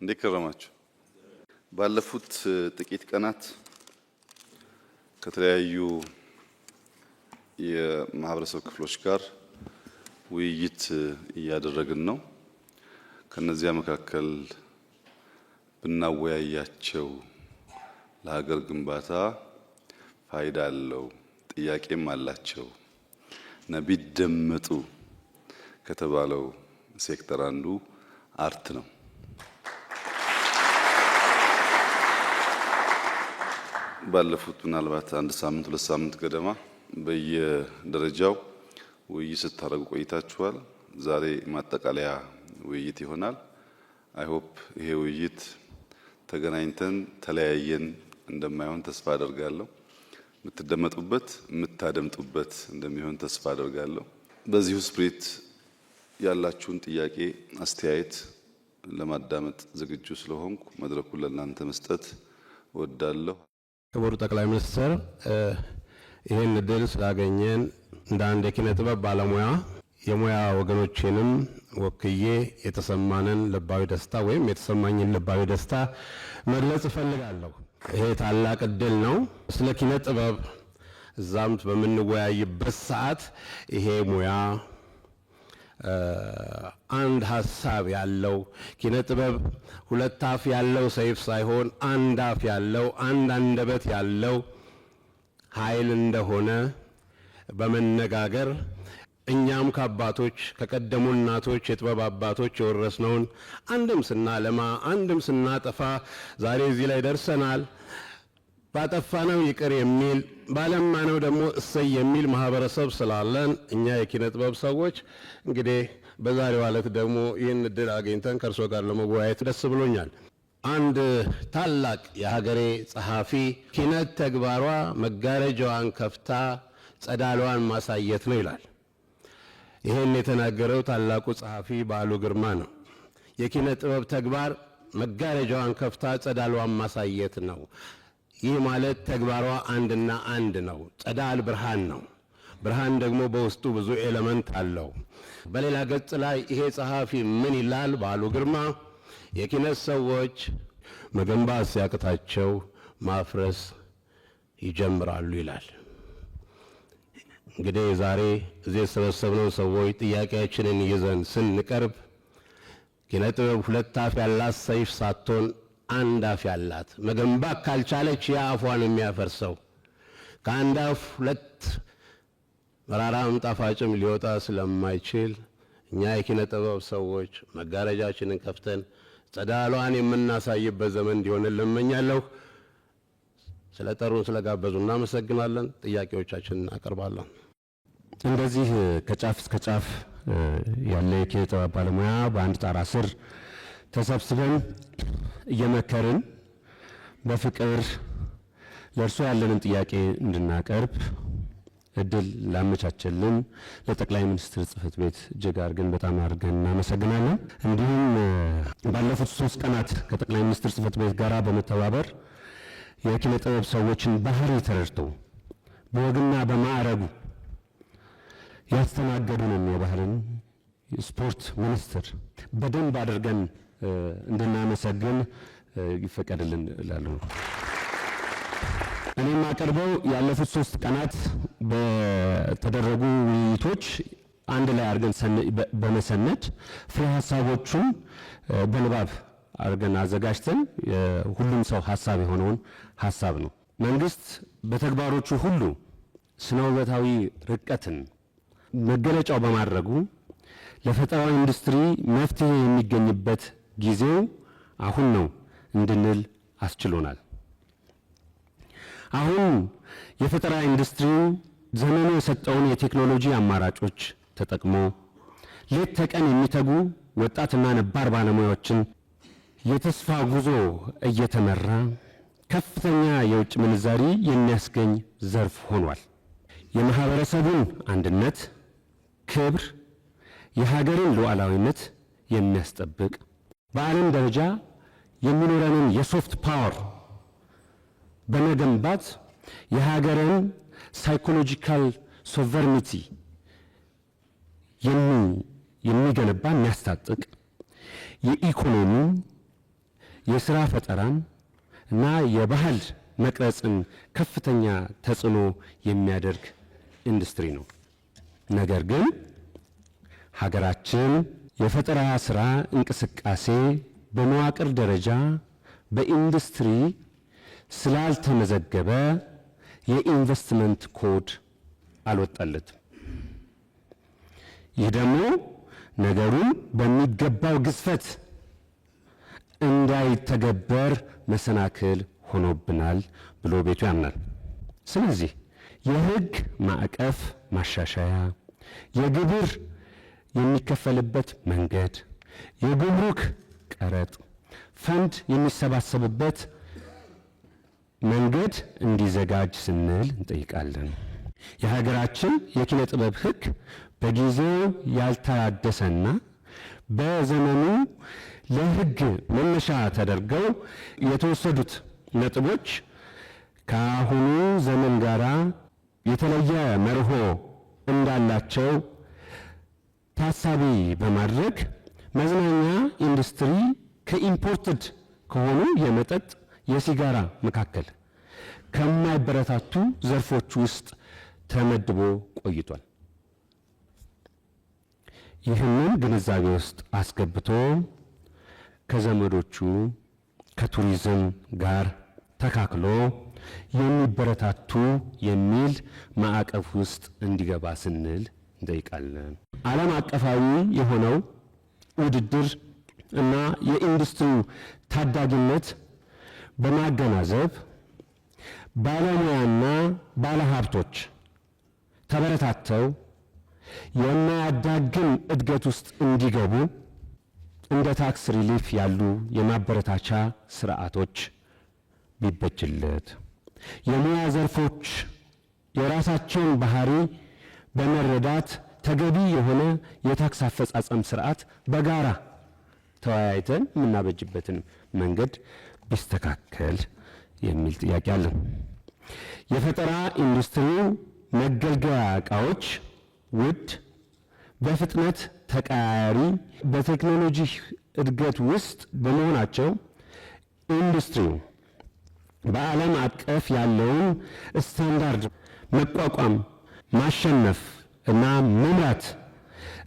እንዴት ከረማችሁ? ባለፉት ጥቂት ቀናት ከተለያዩ የማህበረሰብ ክፍሎች ጋር ውይይት እያደረግን ነው። ከነዚያ መካከል ብናወያያቸው ለሀገር ግንባታ ፋይዳ አለው ጥያቄም አላቸው እና ቢደመጡ ከተባለው ሴክተር አንዱ አርት ነው። ባለፉት ምናልባት አንድ ሳምንት ሁለት ሳምንት ገደማ በየደረጃው ውይይት ስታደርጉ ቆይታችኋል። ዛሬ ማጠቃለያ ውይይት ይሆናል። አይ ሆፕ ይሄ ውይይት ተገናኝተን ተለያየን እንደማይሆን ተስፋ አደርጋለሁ። የምትደመጡበት የምታደምጡበት እንደሚሆን ተስፋ አደርጋለሁ። በዚሁ ስፕሪት ያላችሁን ጥያቄ፣ አስተያየት ለማዳመጥ ዝግጁ ስለሆንኩ መድረኩን ለእናንተ መስጠት እወዳለሁ። ክቡር ጠቅላይ ሚኒስትር ይህን እድል ስላገኘን እንደ አንድ የኪነ ጥበብ ባለሙያ የሙያ ወገኖቼንም ወክዬ የተሰማንን ልባዊ ደስታ ወይም የተሰማኝን ልባዊ ደስታ መግለጽ እፈልጋለሁ። ይሄ ታላቅ እድል ነው። ስለ ኪነ ጥበብ እዛም በምንወያይበት ሰዓት ይሄ ሙያ አንድ ሀሳብ ያለው ኪነ ጥበብ ሁለት አፍ ያለው ሰይፍ ሳይሆን አንድ አፍ ያለው አንድ አንደበት ያለው ኃይል እንደሆነ በመነጋገር እኛም ከአባቶች ከቀደሙ እናቶች የጥበብ አባቶች የወረስነውን አንድም ስናለማ አንድም ስናጠፋ ዛሬ እዚህ ላይ ደርሰናል። ባጠፋነው ይቅር የሚል ባለማነው ደግሞ እሰይ የሚል ማህበረሰብ ስላለን እኛ የኪነ ጥበብ ሰዎች እንግዲህ በዛሬው ዕለት ደግሞ ይህን እድል አግኝተን ከእርሶ ጋር ለመወያየት ደስ ብሎኛል። አንድ ታላቅ የሀገሬ ጸሐፊ ኪነት ተግባሯ መጋረጃዋን ከፍታ ጸዳሏን ማሳየት ነው ይላል። ይህን የተናገረው ታላቁ ጸሐፊ በዓሉ ግርማ ነው። የኪነ ጥበብ ተግባር መጋረጃዋን ከፍታ ጸዳሏን ማሳየት ነው። ይህ ማለት ተግባሯ አንድና አንድ ነው። ጸዳል ብርሃን ነው። ብርሃን ደግሞ በውስጡ ብዙ ኤሌመንት አለው። በሌላ ገጽ ላይ ይሄ ጸሐፊ ምን ይላል? በዓሉ ግርማ የኪነት ሰዎች መገንባት ሲያቅታቸው ማፍረስ ይጀምራሉ ይላል። እንግዲህ ዛሬ እዚህ የተሰበሰብነው ሰዎች ጥያቄያችንን ይዘን ስንቀርብ ኪነ ጥበብ ሁለት አፍ ያላት ሰይፍ ሳትሆን አንድ አፍ ያላት፣ መገንባት ካልቻለች ያ አፏን የሚያፈርሰው ከአንድ አፍ ሁለት መራራም ጣፋጭም ሊወጣ ስለማይችል እኛ የኪነ ጥበብ ሰዎች መጋረጃችንን ከፍተን ጸዳሏን የምናሳይበት ዘመን እንዲሆንልን እመኛለሁ። ስለጠሩን ስለጋበዙ እናመሰግናለን። ጥያቄዎቻችንን እናቀርባለን። እንደዚህ ከጫፍ እስከ ጫፍ ያለ የኪነ ጥበብ ባለሙያ በአንድ ጣራ ስር ተሰብስበን እየመከርን በፍቅር ለእርሶ ያለንን ጥያቄ እንድናቀርብ እድል ላመቻቸልን ለጠቅላይ ሚኒስትር ጽሕፈት ቤት እጅግ አድርገን በጣም አድርገን እናመሰግናለን። እንዲሁም ባለፉት 3 ቀናት ከጠቅላይ ሚኒስትር ጽሕፈት ቤት ጋር በመተባበር የኪነ ጥበብ ሰዎችን ባህሪ ተረድተው በወግና በማዕረጉ ያስተናገዱንን የባህልን ስፖርት ሚኒስትር በደንብ አድርገን እንድናመሰግን ይፈቀድልን እላለሁ። እኔ የማቀርበው ያለፉት 3 ቀናት በተደረጉ ውይይቶች አንድ ላይ አድርገን በመሰነድ ፍሬ ሀሳቦቹን በንባብ አድርገን አዘጋጅተን ሁሉም ሰው ሀሳብ የሆነውን ሀሳብ ነው። መንግስት በተግባሮቹ ሁሉ ስነ ውበታዊ ርቀትን መገለጫው በማድረጉ ለፈጠራዊ ኢንዱስትሪ መፍትሄ የሚገኝበት ጊዜው አሁን ነው እንድንል አስችሎናል። አሁን የፈጠራ ኢንዱስትሪው ዘመኑ የሰጠውን የቴክኖሎጂ አማራጮች ተጠቅሞ ሌት ተቀን የሚተጉ ወጣትና ነባር ባለሙያዎችን የተስፋ ጉዞ እየተመራ ከፍተኛ የውጭ ምንዛሪ የሚያስገኝ ዘርፍ ሆኗል። የማህበረሰቡን አንድነት፣ ክብር፣ የሀገርን ሉዓላዊነት የሚያስጠብቅ በዓለም ደረጃ የሚኖረንን የሶፍት ፓወር በመገንባት የሀገርን ሳይኮሎጂካል ሶቨርኒቲ የሚገነባ የሚያስታጥቅ የኢኮኖሚ የሥራ ፈጠራን እና የባህል መቅረጽን ከፍተኛ ተጽዕኖ የሚያደርግ ኢንዱስትሪ ነው። ነገር ግን ሀገራችን የፈጠራ ሥራ እንቅስቃሴ በመዋቅር ደረጃ በኢንዱስትሪ ስላልተመዘገበ የኢንቨስትመንት ኮድ አልወጣለትም። ይህ ደግሞ ነገሩን በሚገባው ግዝፈት እንዳይተገበር መሰናክል ሆኖብናል ብሎ ቤቱ ያምናል። ስለዚህ የሕግ ማዕቀፍ ማሻሻያ፣ የግብር የሚከፈልበት መንገድ፣ የጉምሩክ ቀረጥ ፈንድ የሚሰባሰብበት መንገድ እንዲዘጋጅ ስንል እንጠይቃለን። የሀገራችን የኪነ ጥበብ ሕግ በጊዜው ያልታደሰና በዘመኑ ለሕግ መነሻ ተደርገው የተወሰዱት ነጥቦች ከአሁኑ ዘመን ጋር የተለየ መርሆ እንዳላቸው ታሳቢ በማድረግ መዝናኛ ኢንዱስትሪ ከኢምፖርትድ ከሆኑ የመጠጥ የሲጋራ መካከል ከማይበረታቱ ዘርፎች ውስጥ ተመድቦ ቆይቷል። ይህንን ግንዛቤ ውስጥ አስገብቶ ከዘመዶቹ ከቱሪዝም ጋር ተካክሎ የሚበረታቱ የሚል ማዕቀፍ ውስጥ እንዲገባ ስንል እንጠይቃለን። ዓለም አቀፋዊ የሆነው ውድድር እና የኢንዱስትሪው ታዳጊነት በማገናዘብ ባለሙያና ባለሀብቶች ተበረታተው የማያዳግም እድገት ውስጥ እንዲገቡ እንደ ታክስ ሪሊፍ ያሉ የማበረታቻ ስርዓቶች ቢበጅለት፣ የሙያ ዘርፎች የራሳቸውን ባህሪ በመረዳት ተገቢ የሆነ የታክስ አፈጻጸም ስርዓት በጋራ ተወያይተን የምናበጅበትን መንገድ ቢስተካከል የሚል ጥያቄ አለን። የፈጠራ ኢንዱስትሪው መገልገያ ዕቃዎች ውድ፣ በፍጥነት ተቀያያሪ፣ በቴክኖሎጂ እድገት ውስጥ በመሆናቸው ኢንዱስትሪው በዓለም አቀፍ ያለውን ስታንዳርድ መቋቋም፣ ማሸነፍ እና መምራት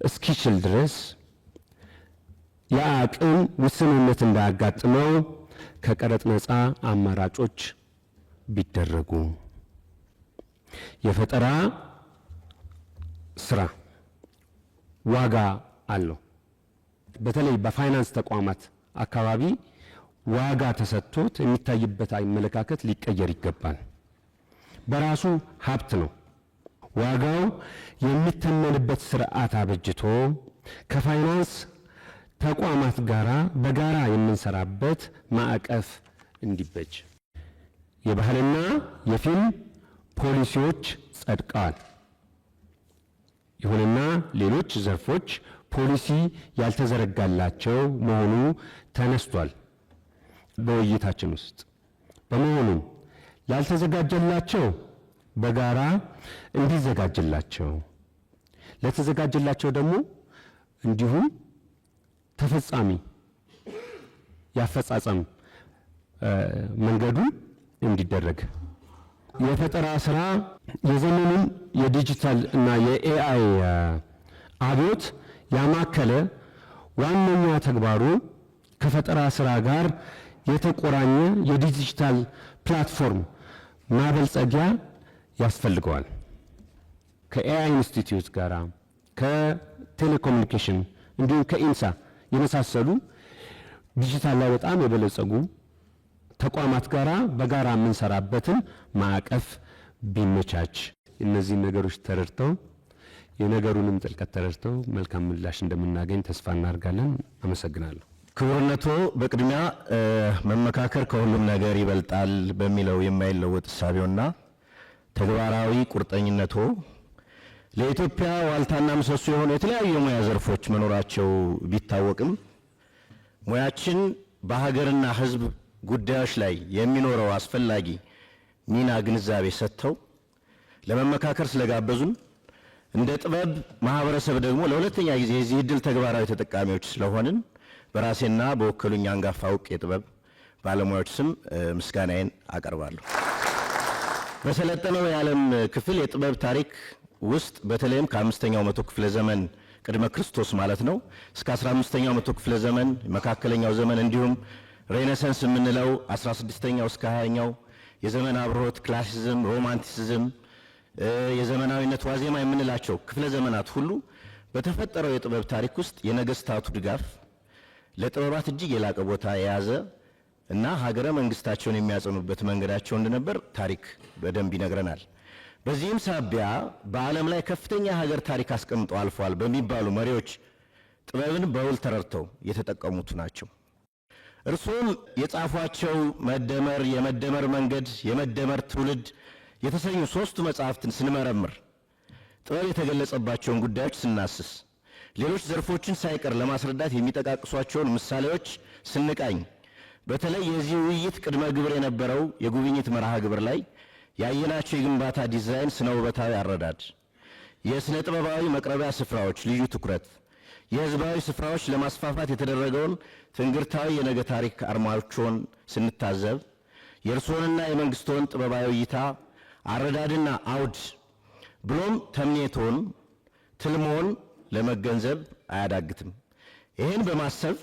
እስኪችል ድረስ የአቅም ውስንነት እንዳያጋጥመው ከቀረጥ ነፃ አማራጮች ቢደረጉ፣ የፈጠራ ስራ ዋጋ አለው። በተለይ በፋይናንስ ተቋማት አካባቢ ዋጋ ተሰጥቶት የሚታይበት አመለካከት ሊቀየር ይገባል። በራሱ ሀብት ነው። ዋጋው የሚተመንበት ስርዓት አበጅቶ ከፋይናንስ ተቋማት ጋራ በጋራ የምንሰራበት ማዕቀፍ እንዲበጅ። የባህልና የፊልም ፖሊሲዎች ጸድቀዋል። ይሁንና ሌሎች ዘርፎች ፖሊሲ ያልተዘረጋላቸው መሆኑ ተነስቷል በውይይታችን ውስጥ። በመሆኑም ላልተዘጋጀላቸው በጋራ እንዲዘጋጅላቸው፣ ለተዘጋጀላቸው ደግሞ እንዲሁም ተፈጻሚ ያፈጻጸም መንገዱ እንዲደረግ የፈጠራ ስራ የዘመኑን የዲጂታል እና የኤአይ አብዮት ያማከለ ዋነኛ ተግባሩ ከፈጠራ ስራ ጋር የተቆራኘ የዲጂታል ፕላትፎርም ማበልጸጊያ ያስፈልገዋል። ከኤአይ ኢንስቲትዩት ጋር ከቴሌኮሙኒኬሽን እንዲሁም ከኢንሳ የመሳሰሉ ዲጂታል ላይ በጣም የበለጸጉ ተቋማት ጋራ በጋራ የምንሰራበትን ማዕቀፍ ቢመቻች፣ እነዚህ ነገሮች ተረድተው የነገሩንም ጥልቀት ተረድተው መልካም ምላሽ እንደምናገኝ ተስፋ እናደርጋለን። አመሰግናለሁ። ክቡርነቶ፣ በቅድሚያ መመካከር ከሁሉም ነገር ይበልጣል በሚለው የማይለወጥ እሳቤውና ተግባራዊ ቁርጠኝነቶ ለኢትዮጵያ ዋልታና ምሰሶ የሆኑ የተለያዩ የሙያ ዘርፎች መኖራቸው ቢታወቅም ሙያችን በሀገርና ሕዝብ ጉዳዮች ላይ የሚኖረው አስፈላጊ ሚና ግንዛቤ ሰጥተው ለመመካከር ስለጋበዙን እንደ ጥበብ ማህበረሰብ ደግሞ ለሁለተኛ ጊዜ የዚህ ዕድል ተግባራዊ ተጠቃሚዎች ስለሆንን በራሴና በወከሉኝ አንጋፋ ዕውቅ የጥበብ ባለሙያዎች ስም ምስጋናዬን አቀርባለሁ። በሰለጠነው የዓለም ክፍል የጥበብ ታሪክ ውስጥ በተለይም ከ5ኛው መቶ ክፍለ ዘመን ቅድመ ክርስቶስ ማለት ነው እስከ 15ኛው መቶ ክፍለ ዘመን መካከለኛው ዘመን እንዲሁም ሬኔሳንስ የምንለው 16ኛው እስከ 20ኛው የዘመን አብሮት ክላሲሲዝም፣ ሮማንቲሲዝም፣ የዘመናዊነት ዋዜማ የምንላቸው ክፍለ ዘመናት ሁሉ በተፈጠረው የጥበብ ታሪክ ውስጥ የነገስታቱ ድጋፍ ለጥበባት እጅግ የላቀ ቦታ የያዘ እና ሀገረ መንግስታቸውን የሚያጸኑበት መንገዳቸው እንደነበር ታሪክ በደንብ ይነግረናል። በዚህም ሳቢያ በዓለም ላይ ከፍተኛ ሀገር ታሪክ አስቀምጠው አልፈዋል በሚባሉ መሪዎች ጥበብን በውል ተረድተው የተጠቀሙት ናቸው። እርሱም የጻፏቸው መደመር፣ የመደመር መንገድ፣ የመደመር ትውልድ የተሰኙ 3 መጽሐፍትን ስንመረምር ጥበብ የተገለጸባቸውን ጉዳዮች ስናስስ ሌሎች ዘርፎችን ሳይቀር ለማስረዳት የሚጠቃቅሷቸውን ምሳሌዎች ስንቃኝ በተለይ የዚህ ውይይት ቅድመ ግብር የነበረው የጉብኝት መርሃ ግብር ላይ ያየናቸው የግንባታ ዲዛይን ስነ ውበታዊ አረዳድ፣ የስነ ጥበባዊ መቅረቢያ ስፍራዎች ልዩ ትኩረት፣ የህዝባዊ ስፍራዎች ለማስፋፋት የተደረገውን ትንግርታዊ የነገ ታሪክ አርማዎችን ስንታዘብ የእርስዎንና የመንግስቶን ጥበባዊ እይታ አረዳድና አውድ ብሎም ተምኔቶን ትልሞን ለመገንዘብ አያዳግትም። ይህን በማሰብ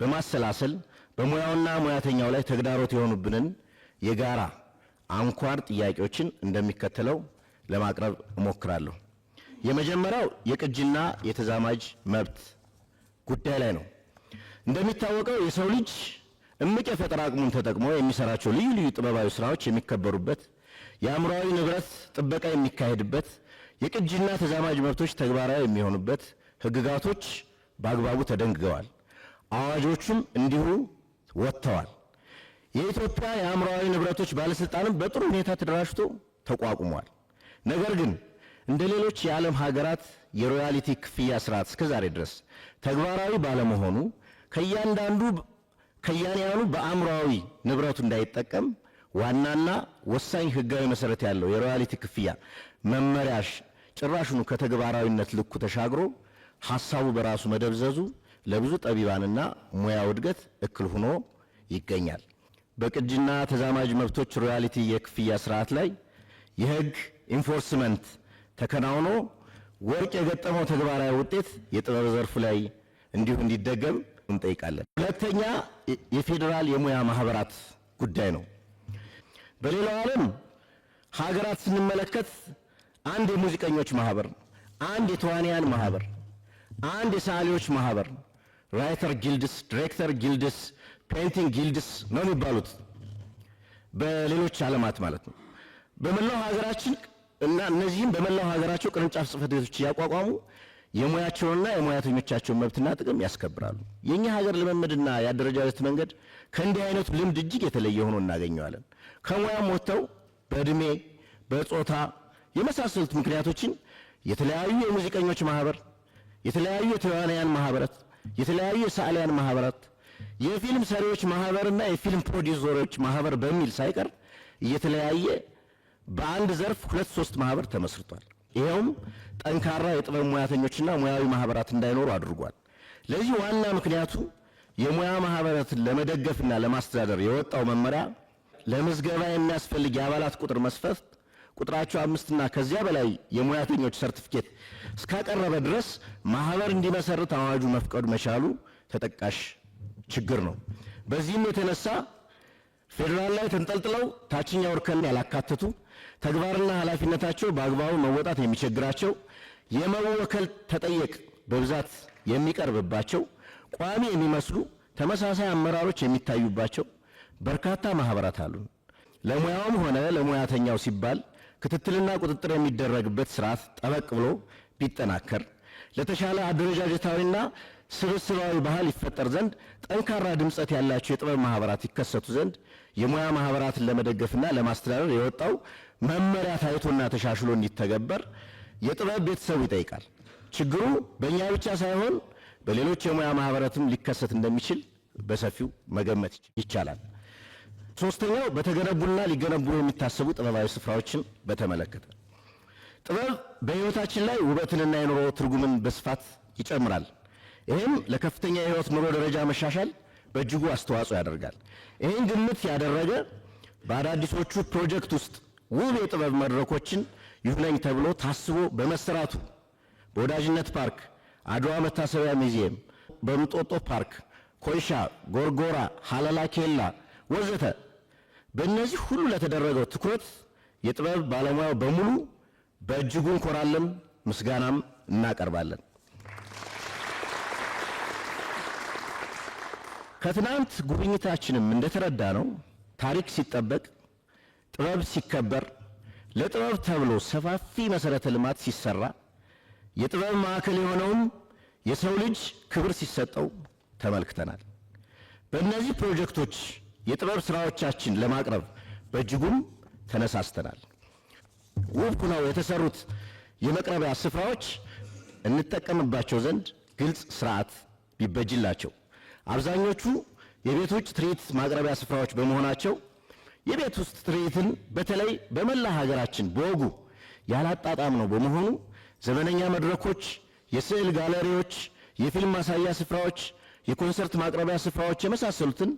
በማሰላሰል በሙያውና ሙያተኛው ላይ ተግዳሮት የሆኑብንን የጋራ አንኳር ጥያቄዎችን እንደሚከተለው ለማቅረብ እሞክራለሁ። የመጀመሪያው የቅጂና የተዛማጅ መብት ጉዳይ ላይ ነው። እንደሚታወቀው የሰው ልጅ እምቅ የፈጠራ አቅሙን ተጠቅሞ የሚሰራቸው ልዩ ልዩ ጥበባዊ ስራዎች የሚከበሩበት፣ የአእምሯዊ ንብረት ጥበቃ የሚካሄድበት፣ የቅጂና ተዛማጅ መብቶች ተግባራዊ የሚሆኑበት ህግጋቶች በአግባቡ ተደንግገዋል። አዋጆቹም እንዲሁ ወጥተዋል። የኢትዮጵያ የአእምሯዊ ንብረቶች ባለስልጣንም በጥሩ ሁኔታ ተደራጅቶ ተቋቁሟል። ነገር ግን እንደ ሌሎች የዓለም ሀገራት የሮያሊቲ ክፍያ ስርዓት እስከዛሬ ድረስ ተግባራዊ ባለመሆኑ ከያንያኑ በአእምሯዊ ንብረቱ እንዳይጠቀም ዋናና ወሳኝ ህጋዊ መሰረት ያለው የሮያሊቲ ክፍያ መመሪያሽ ጭራሹኑ ከተግባራዊነት ልኩ ተሻግሮ ሐሳቡ በራሱ መደብዘዙ ለብዙ ጠቢባንና ሙያው እድገት እክል ሆኖ ይገኛል። በቅጂና ተዛማጅ መብቶች ሮያሊቲ የክፍያ ስርዓት ላይ የህግ ኢንፎርስመንት ተከናውኖ ወርቅ የገጠመው ተግባራዊ ውጤት የጥበብ ዘርፉ ላይ እንዲሁ እንዲደገም እንጠይቃለን። ሁለተኛ የፌዴራል የሙያ ማህበራት ጉዳይ ነው። በሌላው ዓለም ሀገራት ስንመለከት አንድ የሙዚቀኞች ማህበር፣ አንድ የተዋንያን ማህበር፣ አንድ የሰዓሊዎች ማህበር፣ ራይተር ጊልድስ፣ ዲሬክተር ጊልድስ፣ ፔይንቲንግ ጊልድስ ነው የሚባሉት በሌሎች ዓለማት ማለት ነው። በመላው ሀገራችን እና እነዚህም በመላው ሀገራቸው ቅርንጫፍ ጽሕፈት ቤቶች እያቋቋሙ የሙያቸውንና የሙያተኞቻቸውን መብትና ጥቅም ያስከብራሉ። የኛ ሀገር ልምምድና የአደረጃጀት መንገድ ከእንዲህ አይነቱ ልምድ እጅግ የተለየ ሆኖ እናገኘዋለን። ከሙያም ወጥተው በእድሜ በጾታ የመሳሰሉት ምክንያቶችን የተለያዩ የሙዚቀኞች ማህበር፣ የተለያዩ የተዋናያን ማህበራት፣ የተለያዩ የሰዓሊያን ማህበራት፣ የፊልም ሰሪዎች ማህበርና የፊልም ፕሮዲውሰሮች ማህበር በሚል ሳይቀር እየተለያየ በአንድ ዘርፍ 2-3 ማህበር ተመስርቷል። ይሄውም ጠንካራ የጥበብ ሙያተኞችና ሙያዊ ማህበራት እንዳይኖሩ አድርጓል። ለዚህ ዋና ምክንያቱ የሙያ ማህበራትን ለመደገፍና ለማስተዳደር የወጣው መመሪያ ለምዝገባ የሚያስፈልግ የአባላት ቁጥር መስፈርት ቁጥራቸው 5 እና ከዚያ በላይ የሙያተኞች ሰርቲፊኬት እስካቀረበ ድረስ ማህበር እንዲመሰርት አዋጁ መፍቀዱ መቻሉ ተጠቃሽ ችግር ነው። በዚህም የተነሳ ፌዴራል ላይ ተንጠልጥለው ታችኛው እርከን ያላካተቱ ተግባርና ኃላፊነታቸው በአግባቡ መወጣት የሚቸግራቸው የመወከል ተጠየቅ በብዛት የሚቀርብባቸው ቋሚ የሚመስሉ ተመሳሳይ አመራሮች የሚታዩባቸው በርካታ ማህበራት አሉ። ለሙያውም ሆነ ለሙያተኛው ሲባል ክትትልና ቁጥጥር የሚደረግበት ስርዓት ጠበቅ ብሎ ቢጠናከር ለተሻለ አደረጃጀታዊና ስብስባዊ ባህል ይፈጠር ዘንድ ጠንካራ ድምጸት ያላቸው የጥበብ ማህበራት ይከሰቱ ዘንድ የሙያ ማህበራትን ለመደገፍና ለማስተዳደር የወጣው መመሪያ ታይቶና ተሻሽሎ እንዲተገበር የጥበብ ቤተሰቡ ይጠይቃል። ችግሩ በእኛ ብቻ ሳይሆን በሌሎች የሙያ ማህበራትም ሊከሰት እንደሚችል በሰፊው መገመት ይቻላል። ሶስተኛው በተገነቡና ሊገነቡ የሚታሰቡ ጥበባዊ ስፍራዎችን በተመለከተ ጥበብ በህይወታችን ላይ ውበትንና የኑሮ ትርጉምን በስፋት ይጨምራል። ይህም ለከፍተኛ የህይወት ኑሮ ደረጃ መሻሻል በእጅጉ አስተዋጽኦ ያደርጋል። ይህን ግምት ያደረገ በአዳዲሶቹ ፕሮጀክት ውስጥ ውብ የጥበብ መድረኮችን ይሁነኝ ተብሎ ታስቦ በመሰራቱ በወዳጅነት ፓርክ፣ አድዋ መታሰቢያ ሙዚየም፣ በእንጦጦ ፓርክ፣ ኮይሻ፣ ጎርጎራ፣ ሀለላ ኬላ ወዘተ በእነዚህ ሁሉ ለተደረገው ትኩረት የጥበብ ባለሙያው በሙሉ በእጅጉ እንኮራለን፣ ምስጋናም እናቀርባለን። ከትናንት ጉብኝታችንም እንደተረዳ ነው ታሪክ ሲጠበቅ፣ ጥበብ ሲከበር፣ ለጥበብ ተብሎ ሰፋፊ መሰረተ ልማት ሲሰራ፣ የጥበብ ማዕከል የሆነውም የሰው ልጅ ክብር ሲሰጠው ተመልክተናል። በእነዚህ ፕሮጀክቶች የጥበብ ስራዎቻችን ለማቅረብ በእጅጉም ተነሳስተናል። ውብ ሆነው የተሰሩት የመቅረቢያ ስፍራዎች እንጠቀምባቸው ዘንድ ግልጽ ስርዓት ቢበጅላቸው፣ አብዛኞቹ የቤት ውጭ ትርኢት ማቅረቢያ ስፍራዎች በመሆናቸው የቤት ውስጥ ትርኢትን በተለይ በመላ ሀገራችን በወጉ ያላጣጣም ነው በመሆኑ ዘመነኛ መድረኮች፣ የስዕል ጋለሪዎች፣ የፊልም ማሳያ ስፍራዎች፣ የኮንሰርት ማቅረቢያ ስፍራዎች የመሳሰሉትን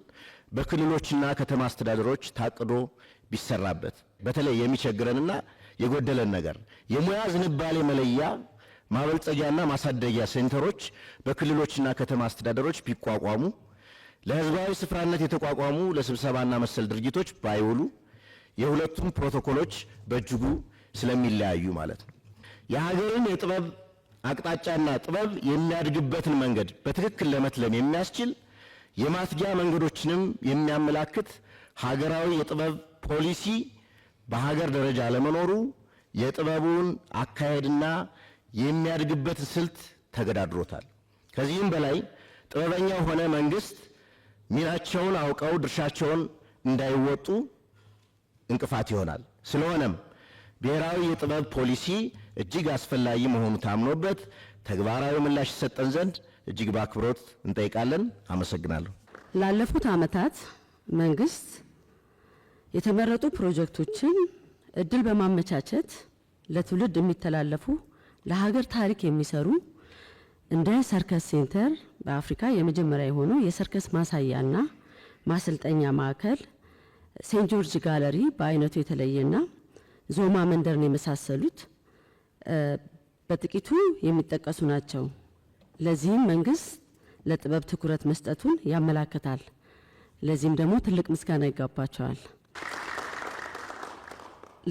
በክልሎችና ከተማ አስተዳደሮች ታቅዶ ቢሰራበት፣ በተለይ የሚቸግረንና የጎደለን ነገር የሙያ ዝንባሌ መለያ ማበልጸጊያና ማሳደጊያ ሴንተሮች በክልሎችና ከተማ አስተዳደሮች ቢቋቋሙ፣ ለህዝባዊ ስፍራነት የተቋቋሙ ለስብሰባና መሰል ድርጊቶች ባይውሉ፣ የሁለቱም ፕሮቶኮሎች በእጅጉ ስለሚለያዩ ማለት ነው። የሀገርን የጥበብ አቅጣጫና ጥበብ የሚያድግበትን መንገድ በትክክል ለመትለም የሚያስችል የማትጊያ መንገዶችንም የሚያመላክት ሀገራዊ የጥበብ ፖሊሲ በሀገር ደረጃ ለመኖሩ የጥበቡን አካሄድና የሚያድግበትን ስልት ተገዳድሮታል። ከዚህም በላይ ጥበበኛው ሆነ መንግስት ሚናቸውን አውቀው ድርሻቸውን እንዳይወጡ እንቅፋት ይሆናል። ስለሆነም ብሔራዊ የጥበብ ፖሊሲ እጅግ አስፈላጊ መሆኑ ታምኖበት ተግባራዊ ምላሽ ይሰጠን ዘንድ እጅግ በአክብሮት እንጠይቃለን። አመሰግናለሁ። ላለፉት ዓመታት መንግስት የተመረጡ ፕሮጀክቶችን እድል በማመቻቸት ለትውልድ የሚተላለፉ ለሀገር ታሪክ የሚሰሩ እንደ ሰርከስ ሴንተር በአፍሪካ የመጀመሪያ የሆነው የሰርከስ ማሳያና ማሰልጠኛ ማዕከል፣ ሴንት ጆርጅ ጋለሪ በአይነቱ የተለየና ዞማ መንደርን የመሳሰሉት በጥቂቱ የሚጠቀሱ ናቸው። ለዚህም መንግስት ለጥበብ ትኩረት መስጠቱን ያመላክታል። ለዚህም ደግሞ ትልቅ ምስጋና ይገባቸዋል።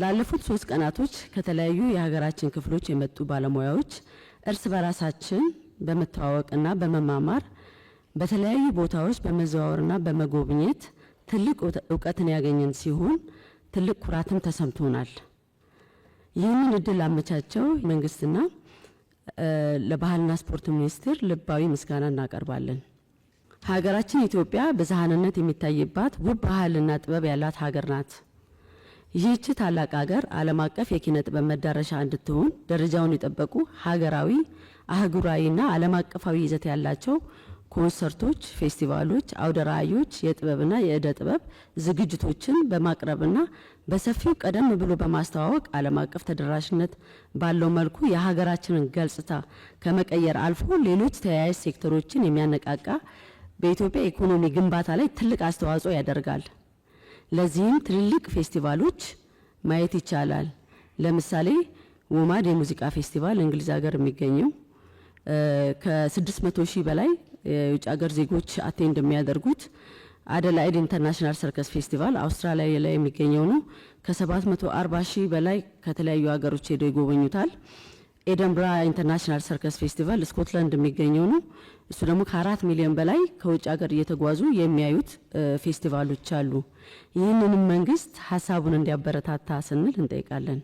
ላለፉት 3 ቀናቶች ከተለያዩ የሀገራችን ክፍሎች የመጡ ባለሙያዎች እርስ በራሳችን በመተዋወቅና በመማማር በተለያዩ ቦታዎች በመዘዋወርና በመጎብኘት ትልቅ እውቀትን ያገኘን ሲሆን ትልቅ ኩራትም ተሰምቶናል። ይህንን እድል አመቻቸው መንግስትና ለባህልና ስፖርት ሚኒስቴር ልባዊ ምስጋና እናቀርባለን። ሀገራችን ኢትዮጵያ ብዝሃነት የሚታይባት ውብ ባህልና ጥበብ ያላት ሀገር ናት። ይህች ታላቅ ሀገር ዓለም አቀፍ የኪነ ጥበብ መዳረሻ እንድትሆን ደረጃውን የጠበቁ ሀገራዊ፣ አህጉራዊና ዓለም አቀፋዊ ይዘት ያላቸው ኮንሰርቶች፣ ፌስቲቫሎች፣ አውደ ርዕዮች፣ የጥበብና የእደ ጥበብ ዝግጅቶችን በማቅረብና በሰፊው ቀደም ብሎ በማስተዋወቅ ዓለም አቀፍ ተደራሽነት ባለው መልኩ የሀገራችንን ገጽታ ከመቀየር አልፎ ሌሎች ተያያዥ ሴክተሮችን የሚያነቃቃ በኢትዮጵያ ኢኮኖሚ ግንባታ ላይ ትልቅ አስተዋጽኦ ያደርጋል። ለዚህም ትልልቅ ፌስቲቫሎች ማየት ይቻላል። ለምሳሌ ወማድ የሙዚቃ ፌስቲቫል እንግሊዝ ሀገር የሚገኘው ከ600 ሺህ በላይ የውጭ ሀገር ዜጎች አቴንድ የሚያደርጉት፣ አደላይድ ኢንተርናሽናል ሰርከስ ፌስቲቫል አውስትራሊያ ላይ የሚገኘው ነው። ከ740 ሺህ በላይ ከተለያዩ ሀገሮች ሄደው ይጎበኙታል። ኤደንብራ ኢንተርናሽናል ሰርከስ ፌስቲቫል ስኮትላንድ የሚገኘው ነው። እሱ ደግሞ ከ4 ሚሊዮን በላይ ከውጭ ሀገር እየተጓዙ የሚያዩት ፌስቲቫሎች አሉ። ይህንንም መንግስት ሀሳቡን እንዲያበረታታ ስንል እንጠይቃለን።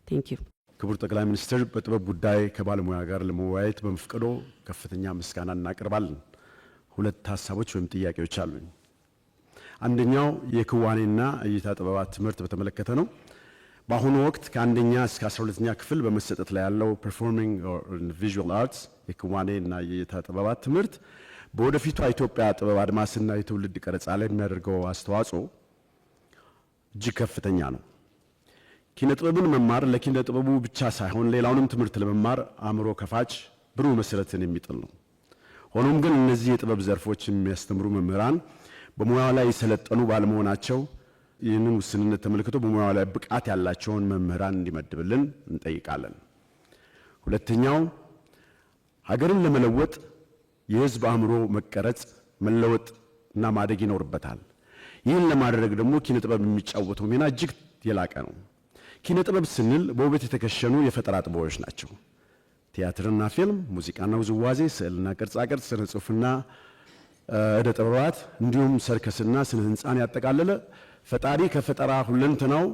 ቴንክ ዩ። ክቡር ጠቅላይ ሚኒስትር፣ በጥበብ ጉዳይ ከባለሙያ ጋር ለመወያየት በመፍቀዶ ከፍተኛ ምስጋና እናቀርባለን። 2 ሀሳቦች ወይም ጥያቄዎች አሉኝ። አንደኛው የክዋኔና እይታ ጥበባት ትምህርት በተመለከተ ነው። በአሁኑ ወቅት ከ1ኛ እስከ 12ኛ ክፍል በመሰጠት ላይ ያለው ፐርፎርሚንግ ቪዥዋል አርትስ የክዋኔና የእይታ ጥበባት ትምህርት በወደፊቷ ኢትዮጵያ ጥበብ አድማስና የትውልድ ቀረጻ ላይ የሚያደርገው አስተዋጽኦ እጅግ ከፍተኛ ነው። ኪነ ጥበብን መማር ለኪነ ጥበቡ ብቻ ሳይሆን ሌላውንም ትምህርት ለመማር አእምሮ ከፋች ብሩህ መሰረትን የሚጥል ነው። ሆኖም ግን እነዚህ የጥበብ ዘርፎች የሚያስተምሩ መምህራን በሙያው ላይ የሰለጠኑ ባለመሆናቸው ይህንን ውስንነት ተመልክቶ በሙያው ላይ ብቃት ያላቸውን መምህራን እንዲመድብልን እንጠይቃለን። ሁለተኛው ሀገርን ለመለወጥ የህዝብ አእምሮ መቀረጽ መለወጥ እና ማደግ ይኖርበታል። ይህን ለማድረግ ደግሞ ኪነ ጥበብ የሚጫወተው ሚና እጅግ የላቀ ነው። ኪነ ጥበብ ስንል በውበት የተከሸኑ የፈጠራ ጥበቦች ናቸው። ቲያትርና ፊልም፣ ሙዚቃና ውዝዋዜ፣ ስዕልና ቅርጻቅርጽ፣ ስነ ጽሑፍና ዕደ ጥበባት እንዲሁም ሰርከስና ስነ ህንፃን ያጠቃለለ ፈጣሪ ከፈጠራ ሁለንተናው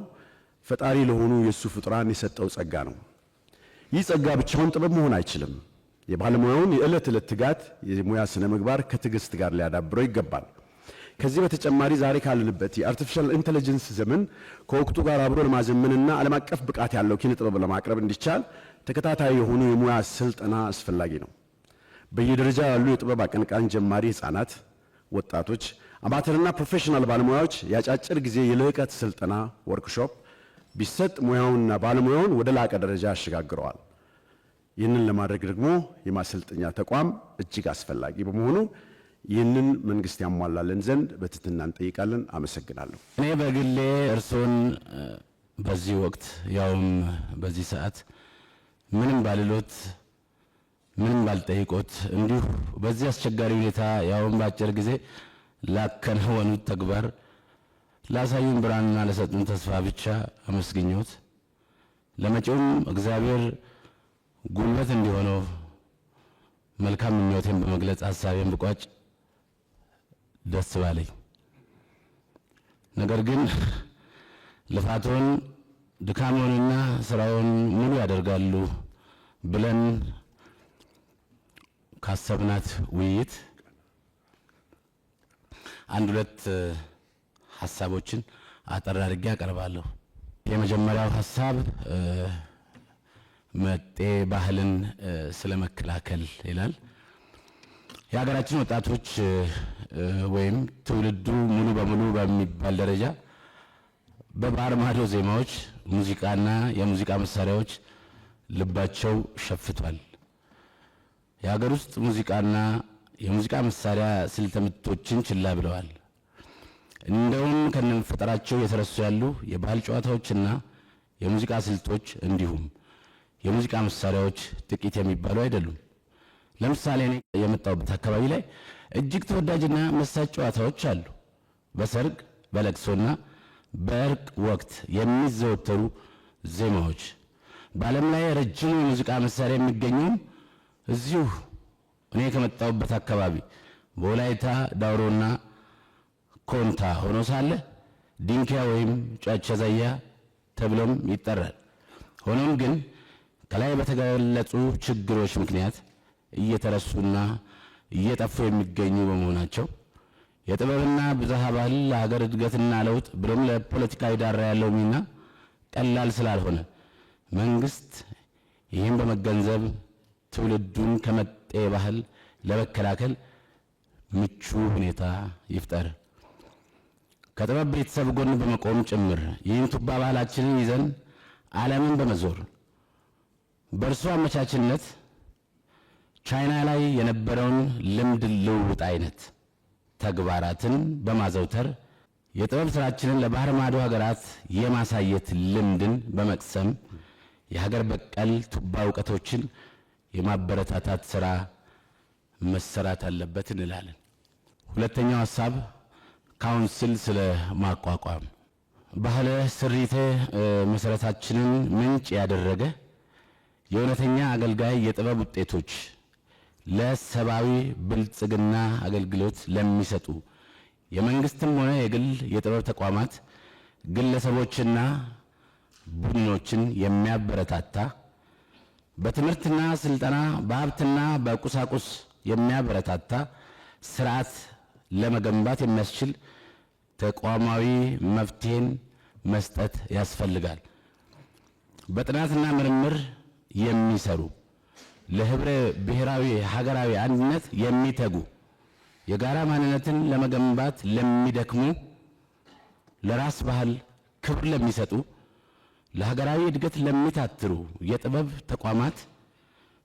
ፈጣሪ ለሆኑ የእሱ ፍጡራን የሰጠው ጸጋ ነው። ይህ ጸጋ ብቻውን ጥበብ መሆን አይችልም። የባለሙያውን የዕለት ዕለት ትጋት የሙያ ስነ ምግባር ከትዕግስት ጋር ሊያዳብረው ይገባል። ከዚህ በተጨማሪ ዛሬ ካለንበት የአርቲፊሻል ኢንተለጀንስ ዘመን ከወቅቱ ጋር አብሮ ለማዘመንና ዓለም አቀፍ ብቃት ያለው ኪነ ጥበብ ለማቅረብ እንዲቻል ተከታታይ የሆኑ የሙያ ስልጠና አስፈላጊ ነው። በየደረጃ ያሉ የጥበብ አቀንቃኝ ጀማሪ ህፃናት፣ ወጣቶች፣ አማተርና ፕሮፌሽናል ባለሙያዎች የአጫጭር ጊዜ የልህቀት ስልጠና ወርክሾፕ ቢሰጥ ሙያውንና ባለሙያውን ወደ ላቀ ደረጃ ያሸጋግረዋል። ይህንን ለማድረግ ደግሞ የማሰልጠኛ ተቋም እጅግ አስፈላጊ በመሆኑ ይህንን መንግስት ያሟላልን ዘንድ በትህትና እንጠይቃለን። አመሰግናለሁ። እኔ በግሌ እርስዎን በዚህ ወቅት ያውም በዚህ ሰዓት ምንም ባልሎት ምንም ባልጠይቆት እንዲሁ በዚህ አስቸጋሪ ሁኔታ ያውም በአጭር ጊዜ ላከናወኑት ተግባር ላሳዩን ብርሃንና ለሰጡን ተስፋ ብቻ አመስግኞት ለመጪውም እግዚአብሔር ጉልበት እንዲሆነው መልካም ምኞቴን በመግለጽ ሀሳቤን ብቋጭ ደስ ባለኝ። ነገር ግን ልፋቶን ድካሞንና ስራውን ሙሉ ያደርጋሉ ብለን ካሰብናት ውይይት አንድ ሁለት ሀሳቦችን አጠር አድርጌ አቀርባለሁ። የመጀመሪያው ሀሳብ መጤ ባህልን ስለመከላከል ይላል። የሀገራችን ወጣቶች ወይም ትውልዱ ሙሉ በሙሉ በሚባል ደረጃ በባህር ማዶ ዜማዎች፣ ሙዚቃና የሙዚቃ መሳሪያዎች ልባቸው ሸፍቷል። የሀገር ውስጥ ሙዚቃና የሙዚቃ መሳሪያ ስልተ ምቶችን ችላ ብለዋል። እንደውም ከነፈጠራቸው የተረሱ ያሉ የባህል ጨዋታዎችና የሙዚቃ ስልቶች እንዲሁም የሙዚቃ መሳሪያዎች ጥቂት የሚባሉ አይደሉም። ለምሳሌ እኔ የመጣሁበት አካባቢ ላይ እጅግ ተወዳጅና መሳጭ ጨዋታዎች አሉ። በሰርግ በለቅሶና በእርቅ ወቅት የሚዘወተሩ ዜማዎች። በዓለም ላይ ረጅሙ የሙዚቃ መሳሪያ የሚገኘውም እዚሁ እኔ ከመጣሁበት አካባቢ በወላይታ ዳውሮና ኮንታ ሆኖ ሳለ ዲንኪያ ወይም ጫቻ ዛያ ተብሎም ይጠራል። ሆኖም ግን ከላይ በተገለጹ ችግሮች ምክንያት እየተረሱና እየጠፉ የሚገኙ በመሆናቸው የጥበብና ብዝሃ ባህል ለሀገር እድገትና ለውጥ ብሎም ለፖለቲካዊ ዳራ ያለው ሚና ቀላል ስላልሆነ መንግስት ይህን በመገንዘብ ትውልዱን ከመጤ ባህል ለመከላከል ምቹ ሁኔታ ይፍጠር። ከጥበብ ቤተሰብ ጎን በመቆም ጭምር ይህን ቱባ ባህላችንን ይዘን ዓለምን በመዞር በእርሱ አመቻችነት ቻይና ላይ የነበረውን ልምድ ልውውጥ አይነት ተግባራትን በማዘውተር የጥበብ ስራችንን ለባህር ማዶ ሀገራት የማሳየት ልምድን በመቅሰም የሀገር በቀል ቱባ እውቀቶችን የማበረታታት ስራ መሰራት አለበት እንላለን። ሁለተኛው ሀሳብ ካውንስል ስለ ማቋቋም ባህለ ስሪተ መሰረታችንን ምንጭ ያደረገ የእውነተኛ አገልጋይ የጥበብ ውጤቶች ለሰብአዊ ብልጽግና አገልግሎት ለሚሰጡ የመንግስትም ሆነ የግል የጥበብ ተቋማት ግለሰቦችና ቡድኖችን የሚያበረታታ በትምህርትና ስልጠና በሀብትና በቁሳቁስ የሚያበረታታ ስርዓት ለመገንባት የሚያስችል ተቋማዊ መፍትሄን መስጠት ያስፈልጋል። በጥናትና ምርምር የሚሰሩ ለህብረ ብሔራዊ ሀገራዊ አንድነት የሚተጉ የጋራ ማንነትን ለመገንባት ለሚደክሙ ለራስ ባህል ክብር ለሚሰጡ ለሀገራዊ እድገት ለሚታትሩ የጥበብ ተቋማት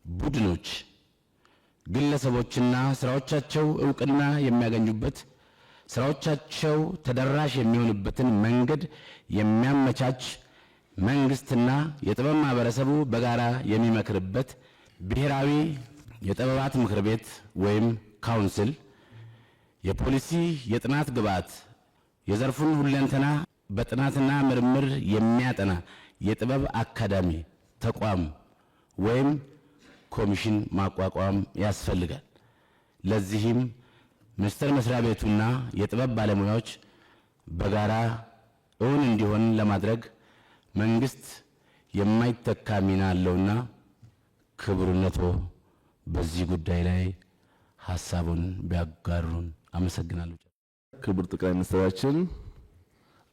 ቡድኖች ግለሰቦችና ስራዎቻቸው እውቅና የሚያገኙበት ስራዎቻቸው ተደራሽ የሚሆኑበትን መንገድ የሚያመቻች መንግስትና የጥበብ ማህበረሰቡ በጋራ የሚመክርበት ብሔራዊ የጥበባት ምክር ቤት ወይም ካውንስል የፖሊሲ የጥናት ግብዓት የዘርፉን ሁለንተና በጥናትና ምርምር የሚያጠና የጥበብ አካዳሚ ተቋም ወይም ኮሚሽን ማቋቋም ያስፈልጋል። ለዚህም ሚኒስቴር መስሪያ ቤቱና የጥበብ ባለሙያዎች በጋራ እውን እንዲሆን ለማድረግ መንግስት የማይተካ ሚና አለውና ክቡርነቶ በዚህ ጉዳይ ላይ ሐሳቡን ቢያጋሩን አመሰግናለሁ። ክቡር ጠቅላይ ሚኒስትራችን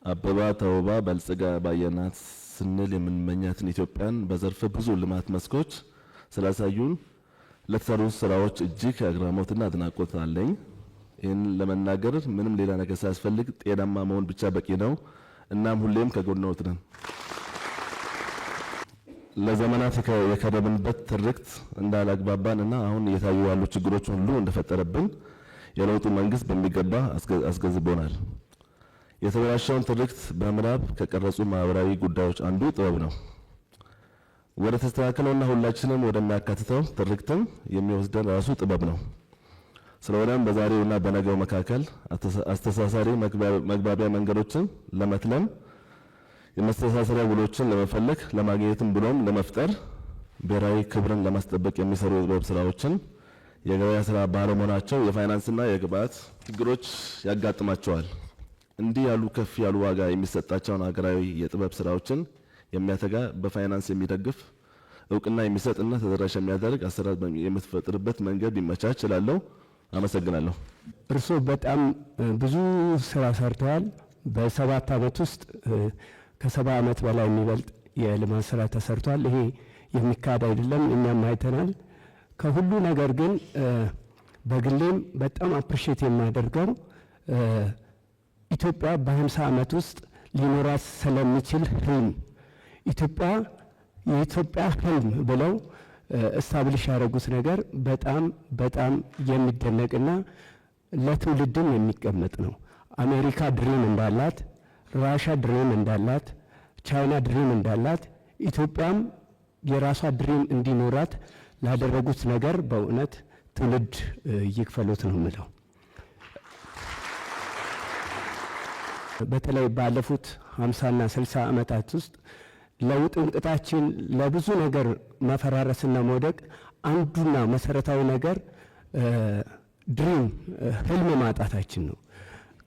አበባ ተውባ በልጽጋ ባየናት ስንል የምንመኛትን ኢትዮጵያን በዘርፈ ብዙ ልማት መስኮች ስላሳዩን ለተሰሩ ስራዎች እጅግ አግራሞትና አድናቆት አለኝ። ይህን ለመናገር ምንም ሌላ ነገር ሳያስፈልግ ጤናማ መሆን ብቻ በቂ ነው። እናም ሁሌም ከጎንዎት ነን። ለዘመናት የከረምንበት ትርክት እንዳላግባባንና አሁን እየታዩ ያሉ ችግሮች ሁሉ እንደፈጠረብን የለውጡ መንግስት በሚገባ አስገንዝቦናል። የተበላሸውን ትርክት በምናብ ከቀረጹ ማህበራዊ ጉዳዮች አንዱ ጥበብ ነው። ወደ ተስተካከለውና ሁላችንም ወደሚያካትተው ትርክትም የሚወስደን ራሱ ጥበብ ነው። ስለሆነም በዛሬውና በነገው መካከል አስተሳሳሪ መግባቢያ መንገዶችን ለመትለም የመስተሳሰሪያ ውሎችን ለመፈለግ ለማግኘትም ብሎም ለመፍጠር ብሔራዊ ክብርን ለማስጠበቅ የሚሰሩ የጥበብ ስራዎችን የገበያ ስራ ባለመሆናቸው የፋይናንስና የግብዓት ችግሮች ያጋጥማቸዋል። እንዲህ ያሉ ከፍ ያሉ ዋጋ የሚሰጣቸውን ሀገራዊ የጥበብ ስራዎችን የሚያተጋ በፋይናንስ የሚደግፍ እውቅና የሚሰጥና ተደራሽ የሚያደርግ አሰራር የምትፈጥርበት መንገድ ቢመቻች እላለሁ። አመሰግናለሁ። እርስዎ በጣም ብዙ ስራ ሰርተዋል። በ7 ዓመት ውስጥ ከ70 ዓመት በላይ የሚበልጥ የልማት ስራ ተሰርቷል። ይሄ የሚካድ አይደለም፣ እኛም አይተናል። ከሁሉ ነገር ግን በግሌም በጣም አፕሪሼት የማደርገው ኢትዮጵያ በ50 ዓመት ውስጥ ሊኖራት ስለሚችል ህልም ኢትዮጵያ የኢትዮጵያ ህልም ብለው እስታብሊሽ ያደረጉት ነገር በጣም በጣም የሚደነቅና ለትውልድም የሚቀመጥ ነው። አሜሪካ ድሪም እንዳላት፣ ራሻ ድሪም እንዳላት፣ ቻይና ድሪም እንዳላት ኢትዮጵያም የራሷ ድሪም እንዲኖራት ላደረጉት ነገር በእውነት ትውልድ ይክፈሉት ነው የምለው። በተለይ ባለፉት 50 እና 60 ዓመታት ውስጥ ለውጥንቅጣችን ለብዙ ነገር መፈራረስና መውደቅ አንዱና መሰረታዊ ነገር ድሪም ህልም ማጣታችን ነው።